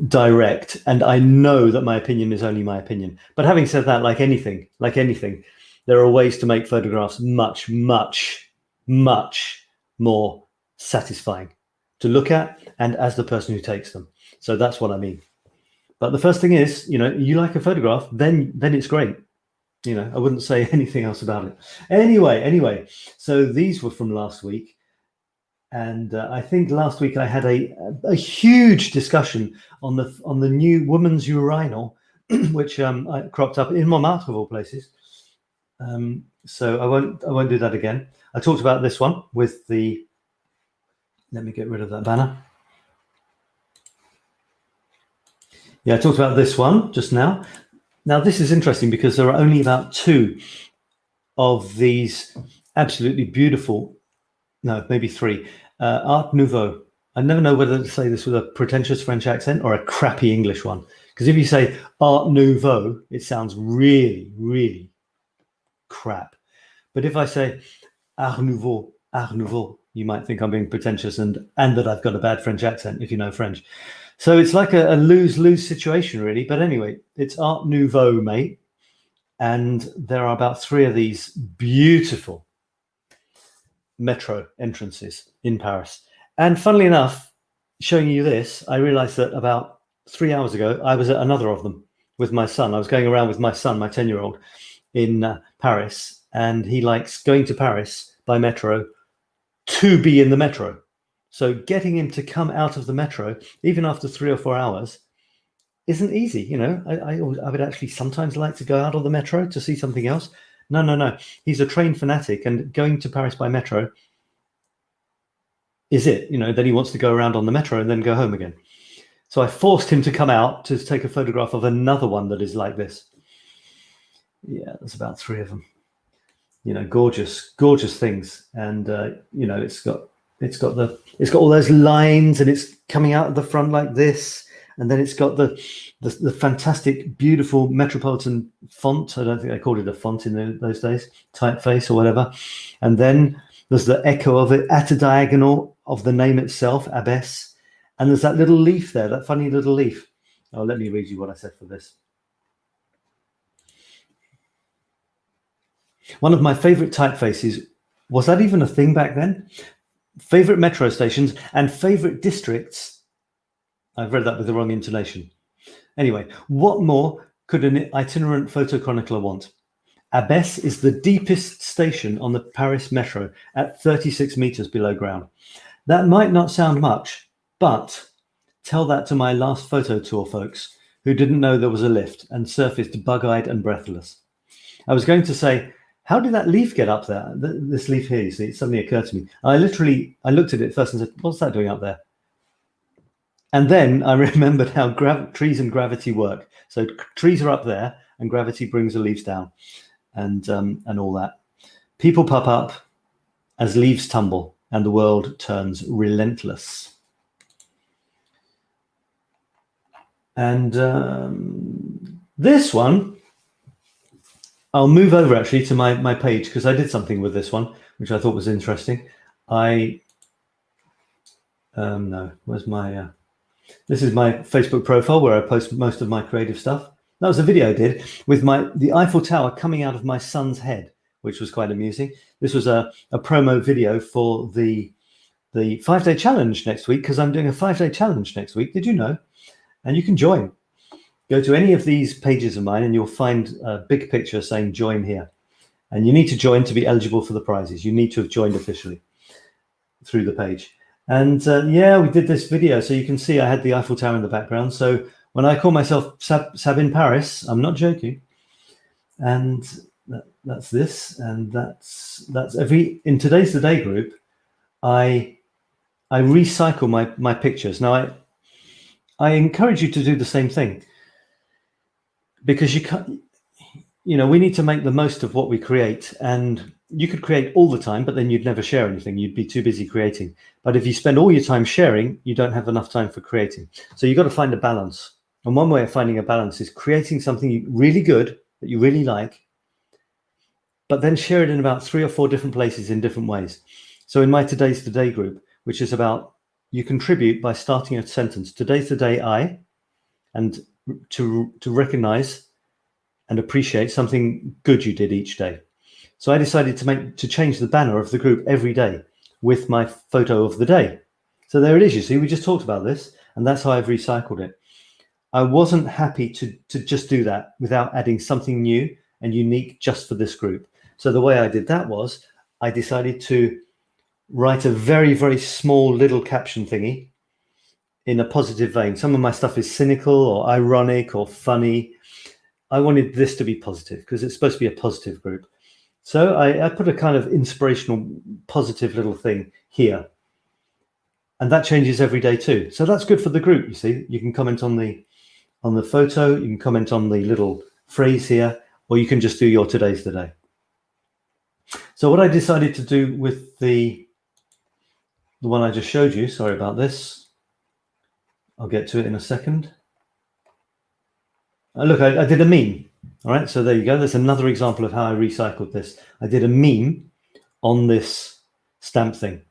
direct, and I know that my opinion is only my opinion. But having said that, like anything, there are ways to make photographs much, much, much more satisfying to look at, and as the person who takes them. So that's what I mean. But the first thing is, you like a photograph, then it's great. I wouldn't say anything else about it. Anyway, so these were from last week. And I think last week I had a huge discussion on the new woman's urinal, which I cropped up in Montmartre of all places. So I won't do that again. I talked about this one with the. Let me get rid of that banner. Yeah, I talked about this one just now. Now this is interesting because there are only about 2 of these absolutely beautiful. No, maybe 3. Art Nouveau. I never know whether to say this with a pretentious French accent or a crappy English one. Because if you say Art Nouveau, it sounds really, really crap. But if I say Art Nouveau, you might think I'm being pretentious and that I've got a bad French accent, if you know French. So it's like a lose-lose situation, really. But anyway, it's Art Nouveau, mate. And there are about 3 of these beautiful metro entrances in Paris. And funnily enough, showing you this, I realized that about 3 hours ago, I was at another of them with my son. I was going around with my son, my 10-year-old, in Paris, and he likes going to Paris by metro to be in the metro. So getting him to come out of the metro, even after 3 or 4 hours, isn't easy. I would actually sometimes like to go out of the metro to see something else. No. He's a train fanatic, and going to Paris by metro is it. Then he wants to go around on the metro and then go home again. So I forced him to come out to take a photograph of another one that is like this. Yeah, there's about 3 of them. Gorgeous, gorgeous things, and it's got all those lines, and it's coming out of the front like this. And then it's got the fantastic, beautiful metropolitan font. I don't think they called it a font in those days, typeface or whatever. And then there's the echo of it at a diagonal of the name itself, Abbess. And there's that little leaf there, that funny little leaf. Oh, let me read you what I said for this. One of my favorite typefaces, was that even a thing back then? Favorite metro stations and favorite districts. I've read that with the wrong intonation. Anyway, what more could an itinerant photochronicler want? Abbesse is the deepest station on the Paris metro at 36 meters below ground. That might not sound much, but tell that to my last photo tour folks who didn't know there was a lift and surfaced bug-eyed and breathless. I was going to say, how did that leaf get up there? This leaf here, you see, it suddenly occurred to me. I looked at it first and said, what's that doing up there? And then I remembered how trees and gravity work. So trees are up there and gravity brings the leaves down and all that. People pop up as leaves tumble and the world turns relentless. And this one, I'll move over actually to my page because I did something with this one, which I thought was interesting. This is my Facebook profile where I post most of my creative stuff. That was a video I did with the Eiffel Tower coming out of my son's head, which was quite amusing. This was a promo video for the 5-day challenge next week, because I'm doing a 5-day challenge next week. Did you know? And you can join. Go to any of these pages of mine and you'll find a big picture saying join here. And you need to join to be eligible for the prizes. You need to have joined officially through the page. And yeah, we did this video. So you can see I had the Eiffel Tower in the background. So when I call myself 𝗲𝗏𝗏, I'm not joking. And that's this. And that's in today's The Day group, I recycle my pictures. Now, I encourage you to do the same thing, because you can't, we need to make the most of what we create. And you could create all the time, but then you'd never share anything. You'd be too busy creating. But if you spend all your time sharing, you don't have enough time for creating. So you've got to find a balance. And one way of finding a balance is creating something really good that you really like, but then share it in about 3 or 4 different places in different ways. So in my Today's Today group, which is about you contribute by starting a sentence. Today's the day I, and to recognize and appreciate something good you did each day. So I decided to change the banner of the group every day with my photo of the day. So there it is, you see, we just talked about this, and that's how I've recycled it. I wasn't happy to just do that without adding something new and unique just for this group. So the way I did that was I decided to write a very, very small little caption thingy in a positive vein. Some of my stuff is cynical or ironic or funny. I wanted this to be positive because it's supposed to be a positive group. So I put a kind of inspirational, positive little thing here. And that changes every day too. So that's good for the group, you see. You can comment on the photo, you can comment on the little phrase here, or you can just do your today's the day. So what I decided to do with the one I just showed you, sorry about this. I'll get to it in a second. Look, I did a meme. All right, so there you go. There's another example of how I recycled this. I did a meme on this stamp thing.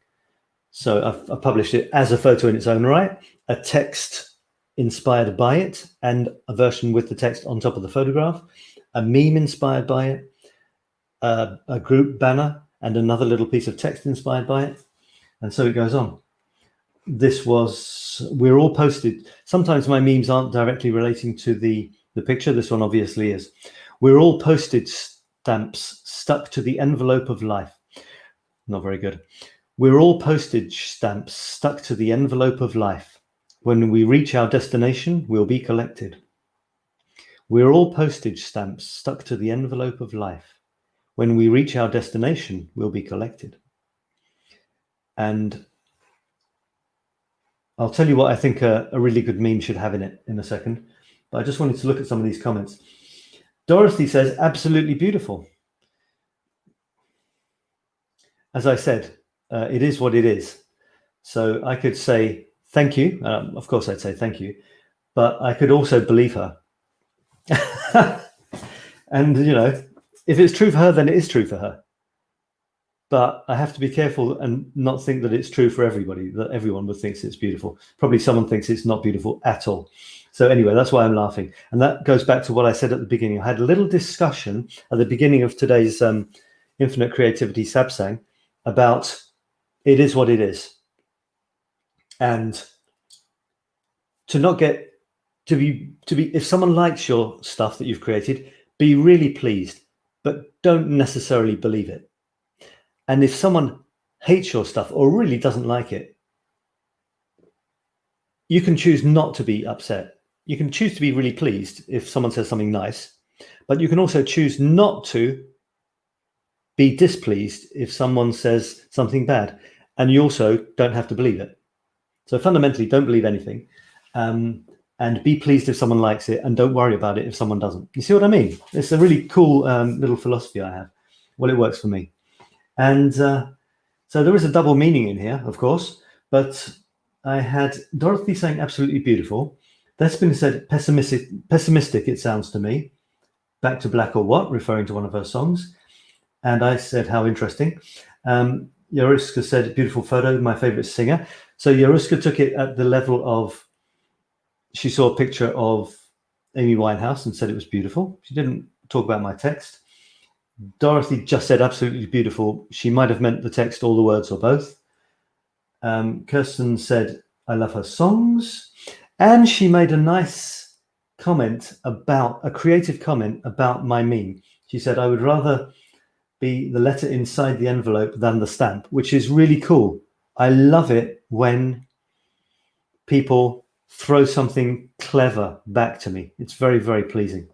So I've published it as a photo in its own right, a text inspired by it, and a version with the text on top of the photograph, a meme inspired by it, a group banner, and another little piece of text inspired by it. And so it goes on. We're all posted. Sometimes my memes aren't directly relating to the picture. This one obviously is. We're all postage stamps stuck to the envelope of life. Not very good. We're all postage stamps stuck to the envelope of life. When we reach our destination, we'll be collected. We're all postage stamps stuck to the envelope of life. When we reach our destination, we'll be collected. And I'll tell you what I think a really good meme should have in it in a second. But I just wanted to look at some of these comments. Dorothy says, absolutely beautiful. As I said, it is what it is. So I could say, thank you. Of course, I'd say thank you. But I could also believe her. And, you know, if it's true for her, then it is true for her. But I have to be careful and not think that it's true for everybody, that everyone would think it's beautiful. Probably someone thinks it's not beautiful at all. So anyway, that's why I'm laughing. And that goes back to what I said at the beginning. I had a little discussion at the beginning of today's Infinite Creativity SABSANG about it is what it is. And to not get, to be, if someone likes your stuff that you've created, be really pleased, but don't necessarily believe it. And if someone hates your stuff or really doesn't like it, you can choose not to be upset. You can choose to be really pleased if someone says something nice, but you can also choose not to be displeased if someone says something bad. And you also don't have to believe it. So fundamentally, don't believe anything. And be pleased if someone likes it, and don't worry about it if someone doesn't. You see what I mean? It's a really cool little philosophy I have. Well, it works for me. And so there is a double meaning in here, of course, but I had Dorothy saying absolutely beautiful. Despina said pessimistic, it sounds to me. Back to Black or What, referring to one of her songs. And I said, how interesting. 𝗖𝗥𝗘𝗔𝗧𝗜𝗍 said, beautiful photo, my favorite singer. So 𝗖𝗥𝗘𝗔𝗧𝗜𝗍 took it at the level of, she saw a picture of Amy Winehouse and said it was beautiful. She didn't talk about my text. Dorothy just said absolutely beautiful. She might have meant the text, all the words, or both. Kirsten said, I love her songs. And she made a nice comment about, a creative comment about my meme. She said, I would rather be the letter inside the envelope than the stamp, which is really cool. I love it when people throw something clever back to me. It's very, very pleasing.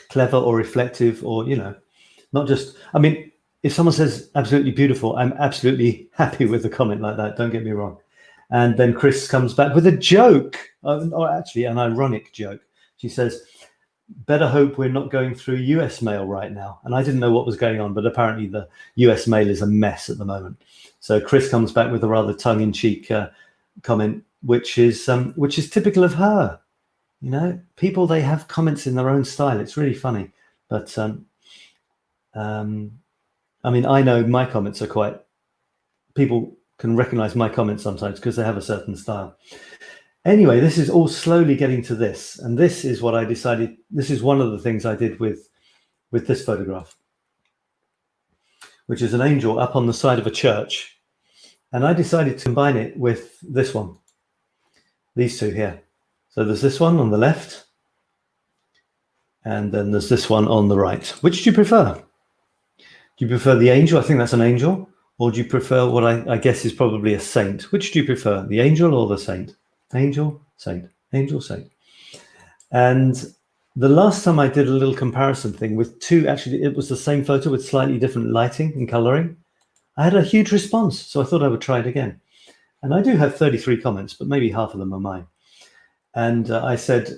Clever or reflective, or, you know, not just, I mean, if someone says absolutely beautiful, I'm absolutely happy with a comment like that. Don't get me wrong. And then Chris comes back with a joke, or actually an ironic joke. She says, better hope we're not going through US mail right now. And I didn't know what was going on, but apparently the US mail is a mess at the moment. So Chris comes back with a rather tongue-in-cheek comment, which is typical of her. You know, people, they have comments in their own style. It's really funny. But I mean, I know my comments are quite, people can recognize my comments sometimes because they have a certain style. Anyway, this is all slowly getting to this, and this is what I decided. This is one of the things I did with this photograph, which is an angel up on the side of a church, and I decided to combine it with this one, these two here. So there's this one on the left, and then there's this one on the right. Which do you prefer? Do you prefer the angel? I think that's an angel. Or do you prefer what I guess is probably a saint? Which do you prefer, the angel or the saint? Angel, saint, angel, saint. And the last time I did a little comparison thing with two, actually it was the same photo with slightly different lighting and coloring, I had a huge response. So I thought I would try it again. And I do have 33 comments, but maybe half of them are mine. And I said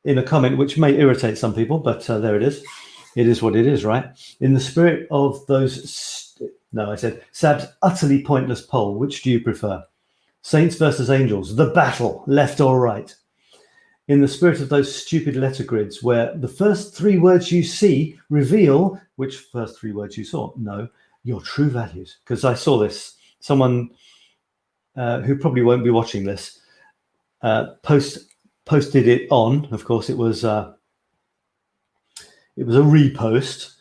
in a comment, which may irritate some people, but there it is. It is what it is, right? In the spirit of those, no, I said, Sab's utterly pointless poll, which do you prefer? Saints versus angels, the battle, left or right? In the spirit of those stupid letter grids where the first three words you see reveal which first three words you saw. No, your true values. Because I saw this, someone who probably won't be watching this, posted it on, of course it was a repost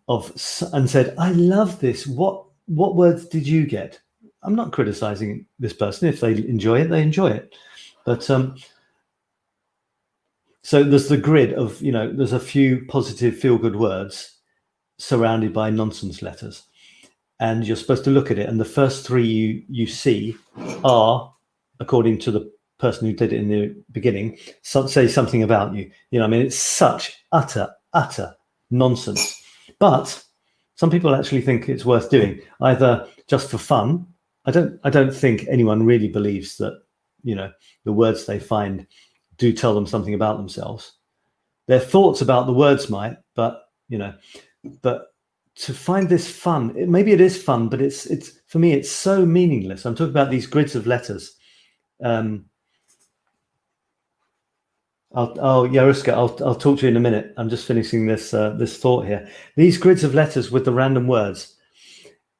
of, and said, I love this. What words did you get? I'm not criticizing this person. If they enjoy it, they enjoy it. But so there's the grid of, there's a few positive feel-good words surrounded by nonsense letters. And you're supposed to look at it. And the first three you see are, according to the person who did it in the beginning, say something about you. It's such utter nonsense. But some people actually think it's worth doing, either just for fun. I don't think anyone really believes that, the words they find do tell them something about themselves. Their thoughts about the words might, but to find this fun, maybe it is fun, but it's for me, it's so meaningless. I'm talking about these grids of letters. Yaruska, I'll talk to you in a minute. I'm just finishing this thought here. These grids of letters with the random words,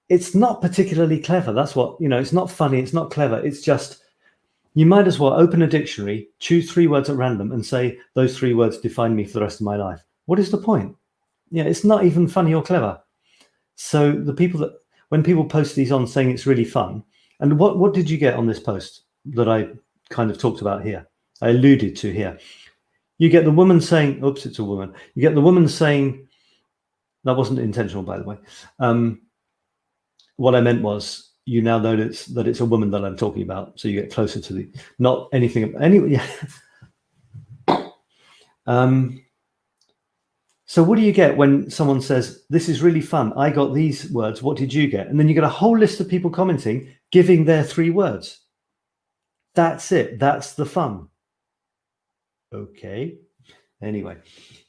it's not particularly clever. That's what, it's not funny. It's not clever. It's just, you might as well open a dictionary, choose three words at random and say, those three words define me for the rest of my life. What is the point? Yeah, it's not even funny or clever. So when people post these on saying it's really fun, and what did you get on this post that I kind of talked about here? I alluded to here. You get the woman saying, oops, it's a woman. You get the woman saying, that wasn't intentional, by the way. What I meant was, you now know that it's a woman that I'm talking about. So you get closer to the, not anything, anyway. Yeah. So what do you get when someone says, this is really fun, I got these words, what did you get? And then you get a whole list of people commenting, giving their three words. That's it. That's the fun. Okay. Anyway,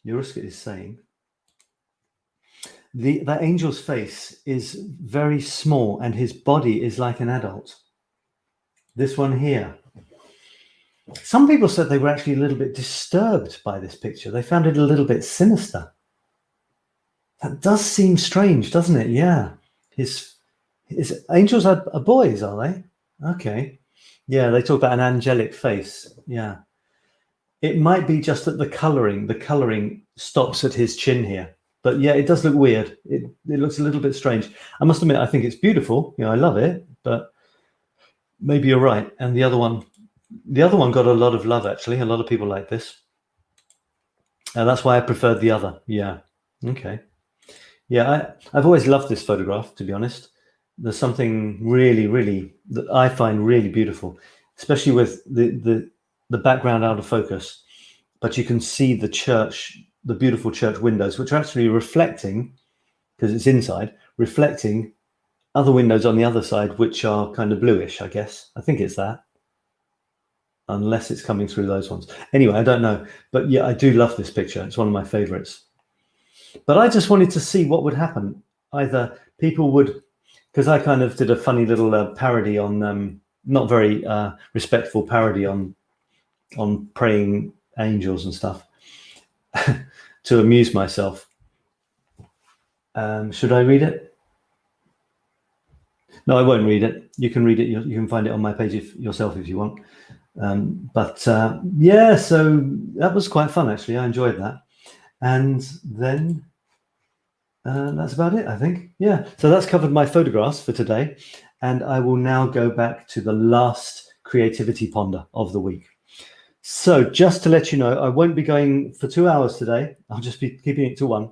Yaruska is saying, that angel's face is very small and his body is like an adult. This one here. Some people said they were actually a little bit disturbed by this picture. They found it a little bit sinister. That does seem strange, doesn't it? Yeah. His angels are boys, are they? Okay. Yeah, they talk about an angelic face. Yeah. It might be just that the coloring stops at his chin here. But yeah, it does look weird. It looks a little bit strange. I must admit, I think it's beautiful. I love it, but maybe you're right. And the other one got a lot of love, actually. A lot of people like this. And that's why I preferred the other. Yeah. Okay. Yeah, I've always loved this photograph, to be honest. There's something really, really that I find really beautiful, especially with the background out of focus. But you can see the church, the beautiful church windows, which are actually reflecting, because it's inside, reflecting other windows on the other side, which are kind of bluish, I guess. I think it's that. Unless it's coming through those ones. Anyway, I don't know. But yeah, I do love this picture. It's one of my favorites. But I just wanted to see what would happen. Either people would, because I kind of did a funny little parody on, not very respectful parody on praying angels and stuff to amuse myself. Should I read it? No, I won't read it. You can read it. You can find it on my page yourself if you want. Yeah, so that was quite fun, actually. I enjoyed that. And then that's about it, I think. Yeah, so that's covered my photographs for today. And I will now go back to the last creativity ponder of the week. So just to let you know, I won't be going for 2 hours today. I'll just be keeping it to 1,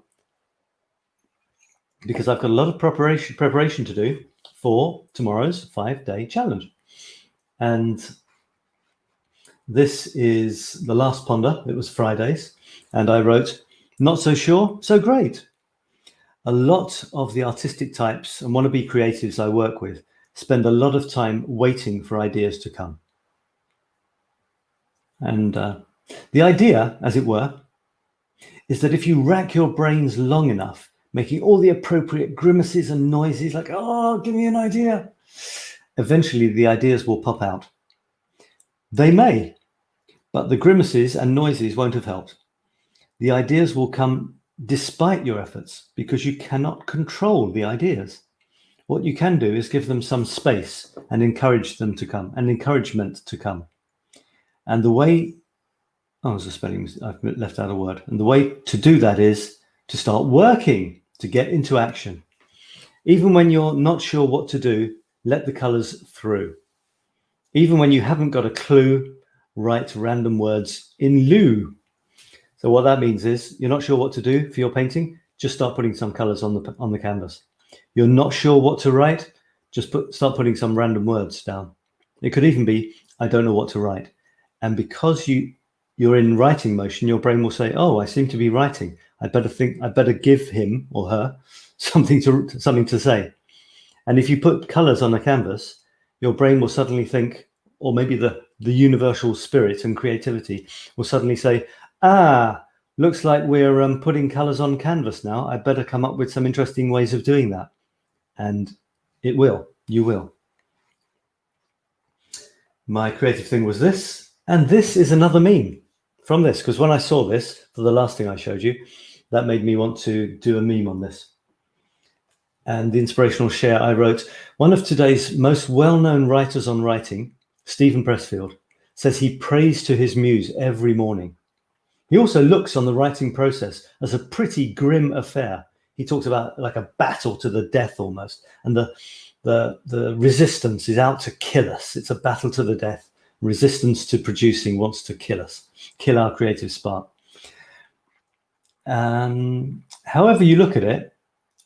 because I've got a lot of preparation to do for tomorrow's 5-day challenge. And this is the last ponder. It was Fridays, and I wrote, not so sure, so great. A lot of the artistic types and wannabe creatives I work with spend a lot of time waiting for ideas to come. And the idea, as it were, is that if you rack your brains long enough, making all the appropriate grimaces and noises like, oh, give me an idea, eventually the ideas will pop out. They may, but the grimaces and noises won't have helped. The ideas will come despite your efforts, because you cannot control the ideas. What you can do is give them some space and encourage them to come, and encouragement to come. And the way, oh, there's a spelling, I've left out a word. And the way to do that is to start working, to get into action. Even when you're not sure what to do, let the colors through. Even when you haven't got a clue, write random words in lieu. So what that means is you're not sure what to do for your painting, just start putting some colors on the canvas. You're not sure what to write, just start putting some random words down. It could even be, I don't know what to write. And because you're in writing motion, your brain will say, oh, I seem to be writing. I'd better give him or her something to say. And if you put colors on a canvas, your brain will suddenly think, or maybe the universal spirit and creativity will suddenly say, ah, looks like we're putting colors on canvas now. I better come up with some interesting ways of doing that. And it will, you will. My creative thing was this, and this is another meme from this, because when I saw this for the last thing I showed you, that made me want to do a meme on this. And the inspirational share, I wrote, one of today's most well-known writers on writing, Steven Pressfield, says he prays to his muse every morning. He also looks on the writing process as a pretty grim affair. He talks about like a battle to the death almost, and the resistance is out to kill us. It's a battle to the death. Resistance to producing wants to kill us, kill our creative spark. However you look at it,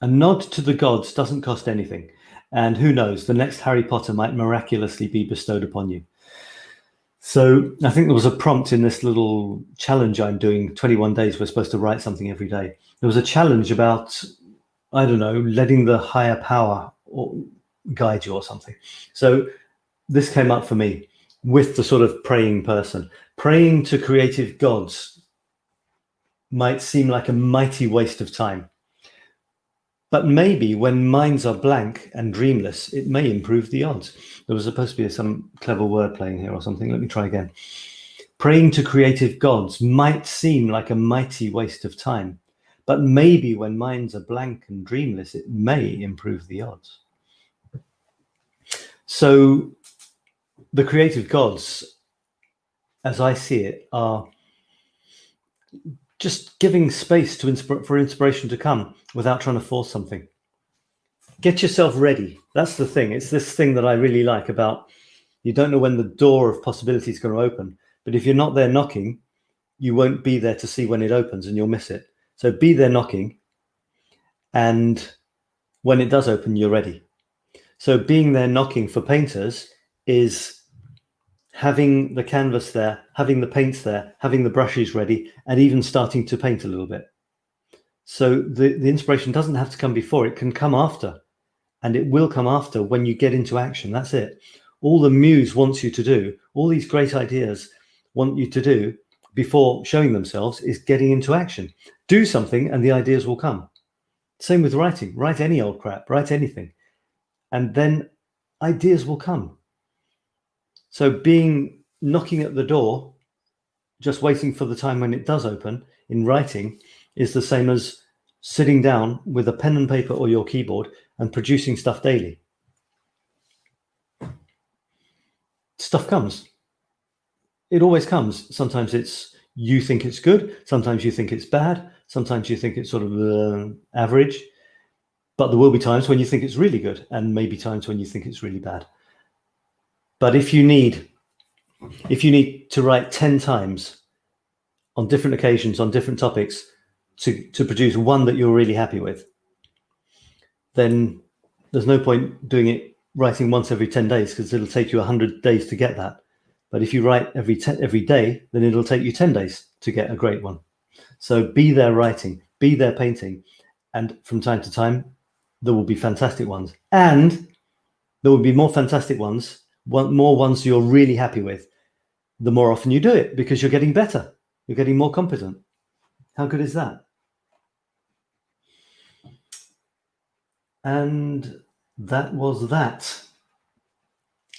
a nod to the gods doesn't cost anything. And who knows, the next Harry Potter might miraculously be bestowed upon you. So I think there was a prompt in this little challenge I'm doing, 21 days, we're supposed to write something every day. There was a challenge about, I don't know, letting the higher power guide you or something. So this came up for me with the sort of praying person. Praying to creative gods might seem like a mighty waste of time. But maybe when minds are blank and dreamless, it may improve the odds. There was supposed to be some clever word playing here or something. Let me try again. Praying to creative gods might seem like a mighty waste of time, but maybe when minds are blank and dreamless, it may improve the odds. So the creative gods, as I see it, are just giving space for inspiration to come without trying to force something. Get yourself ready. That's the thing. It's this thing that I really like about, you don't know when the door of possibility is going to open, but if you're not there knocking, you won't be there to see when it opens and you'll miss it. So be there knocking, and when it does open, you're ready. So being there knocking for painters is having the canvas there, having the paints there, having the brushes ready, and even starting to paint a little bit. So the inspiration doesn't have to come before, it can come after. And it will come after when you get into action. That's it. All the muse wants you to do, all these great ideas want you to do before showing themselves, is getting into action. Do something and the ideas will come. Same with writing. Write any old crap, write anything. And then ideas will come. So knocking at the door, just waiting for the time when it does open in writing, is the same as sitting down with a pen and paper or your keyboard and producing stuff daily. stuff comes. It always comes. Sometimes you think it's good. Sometimes you think it's bad. Sometimes you think it's sort of average. But there will be times when you think it's really good, and maybe times when you think it's really bad. But if you need to write 10 times on different occasions, on different topics, to produce one that you're really happy with, then there's no point doing it writing once every 10 days, because it'll take you 100 days to get that. But if you write every day, then it'll take you 10 days to get a great one. So be there writing, be there painting, and from time to time, there will be fantastic ones. And there will be more fantastic ones, more ones you're really happy with, the more often you do it, because you're getting better. You're getting more competent. How good is that? And that was that.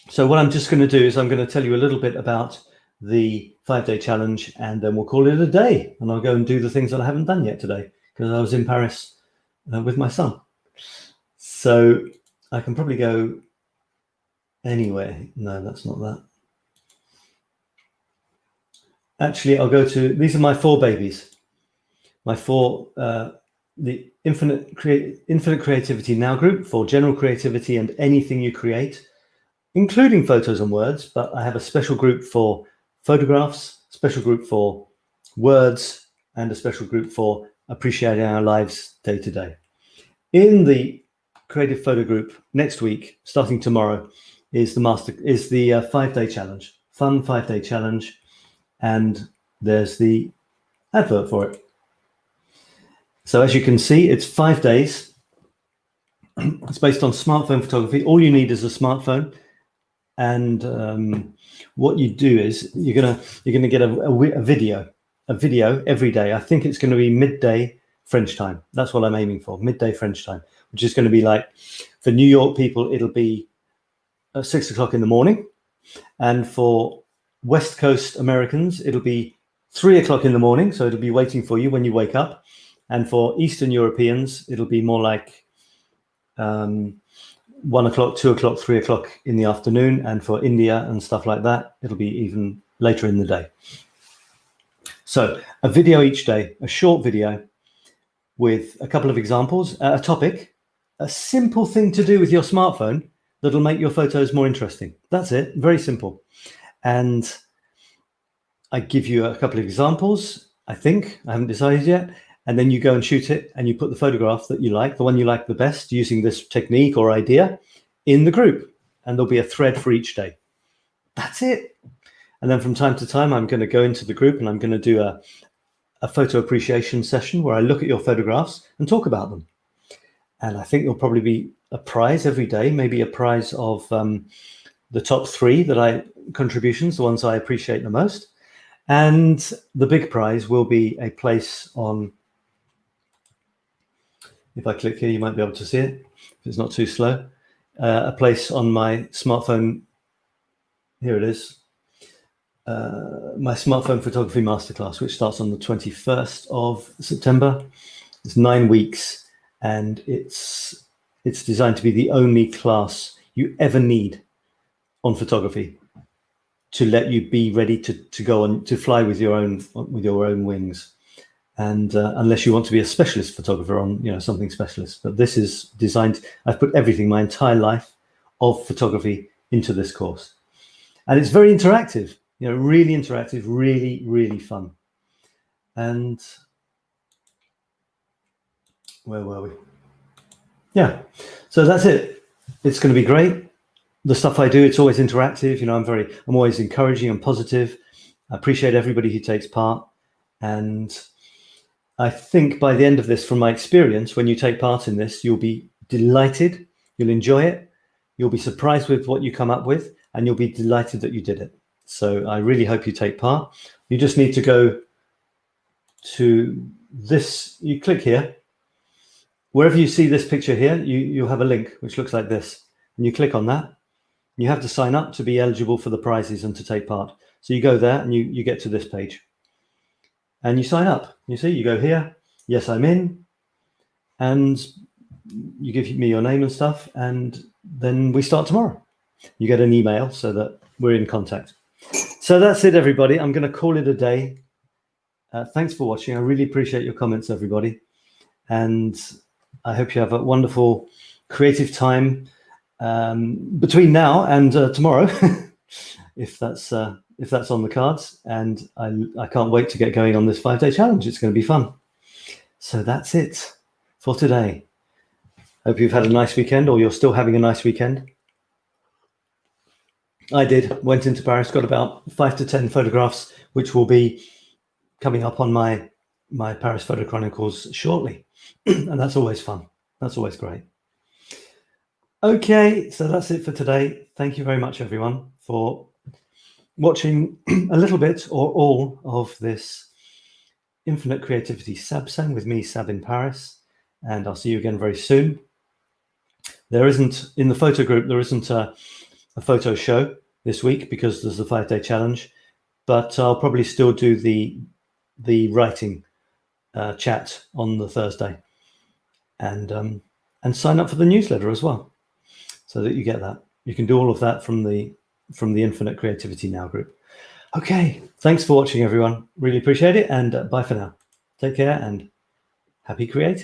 So what I'm just going to do is I'm going to tell you a little bit about the 5-day challenge, and then we'll call it a day. And I'll go and do the things that I haven't done yet today, because I was in Paris with my son. So I can probably go anywhere. No, that's not that. Actually, I'll go to, these are my 4 babies. My 4, the Infinite Creativity Now group for general creativity and anything you create, including photos and words. But I have a special group for photographs, special group for words, and a special group for appreciating our lives day to day. In the creative photo group next week, starting tomorrow, is the 5-day challenge, fun 5-day challenge, and there's the advert for it. So as you can see, it's 5 days. It's based on smartphone photography. All you need is a smartphone, and what you do is you're gonna get a video every day. I think it's going to be midday French time. That's what I'm aiming for, midday French time, which is going to be like, for New York people, it'll be 6 o'clock in the morning. And for West Coast Americans, it'll be 3 o'clock in the morning. So it'll be waiting for you when you wake up. And for Eastern Europeans, it'll be more like 1 o'clock, 2 o'clock, 3 o'clock in the afternoon. And for India and stuff like that, it'll be even later in the day. So a video each day, a short video with a couple of examples, a topic, a simple thing to do with your smartphone that'll make your photos more interesting. That's it, very simple. And I give you a couple of examples, I think, I haven't decided yet, and then you go and shoot it, and you put the photograph that you like, the one you like the best, using this technique or idea, in the group, and there'll be a thread for each day. That's it. And then from time to time, I'm going to go into the group and I'm going to do a photo appreciation session where I look at your photographs and talk about them. And I think there'll probably be a prize every day, maybe a prize of the top 3 contributions, the ones I appreciate the most. And the big prize will be a place on, if I click here, you might be able to see it, if it's not too slow, a place on my smartphone. Here it is. My smartphone photography masterclass, which starts on the 21st of September. It's 9 weeks, and it's designed to be the only class you ever need on photography to let you be ready to go on to fly with your own wings. And unless you want to be a specialist photographer on something specialist, but this is designed. I've put everything, my entire life of photography, into this course, and it's very interactive. Really interactive, really, really fun. And where were we? Yeah, so that's it. It's going to be great. The stuff I do, it's always interactive. I'm always encouraging and positive. I appreciate everybody who takes part. And I think by the end of this, from my experience, when you take part in this, you'll be delighted. You'll enjoy it. You'll be surprised with what you come up with, and you'll be delighted that you did it. So I really hope you take part. You just need to go to this. You click here. Wherever you see this picture here, you'll have a link which looks like this. And you click on that. You have to sign up to be eligible for the prizes and to take part. So you go there and you get to this page. And you sign up. You see, you go here. Yes, I'm in. And you give me your name and stuff. And then we start tomorrow. You get an email so that we're in contact. So that's it, everybody. I'm going to call it a day. Thanks for watching. I really appreciate your comments, everybody. And I hope you have a wonderful creative time between now and tomorrow, if that's on the cards. And I can't wait to get going on this 5-day challenge. It's going to be fun. So that's it for today. Hope you've had a nice weekend, or you're still having a nice weekend. I did. Went into Paris, got about 5 to 10 photographs, which will be coming up on my Paris Photo Chronicles shortly. And that's always fun. That's always great. Okay, so that's it for today. Thank you very much, everyone, for watching a little bit or all of this Infinite Creativity SABSANG with me, Sab in Paris. And I'll see you again very soon. There isn't, in the photo group, there isn't a photo show this week because there's the 5-day challenge, but I'll probably still do the writing chat on the Thursday, and sign up for the newsletter as well, so that you get that. You can do all of that from the Infinite Creativity Now group. Okay, thanks for watching, everyone. Really appreciate it, and bye for now. Take care and happy creating.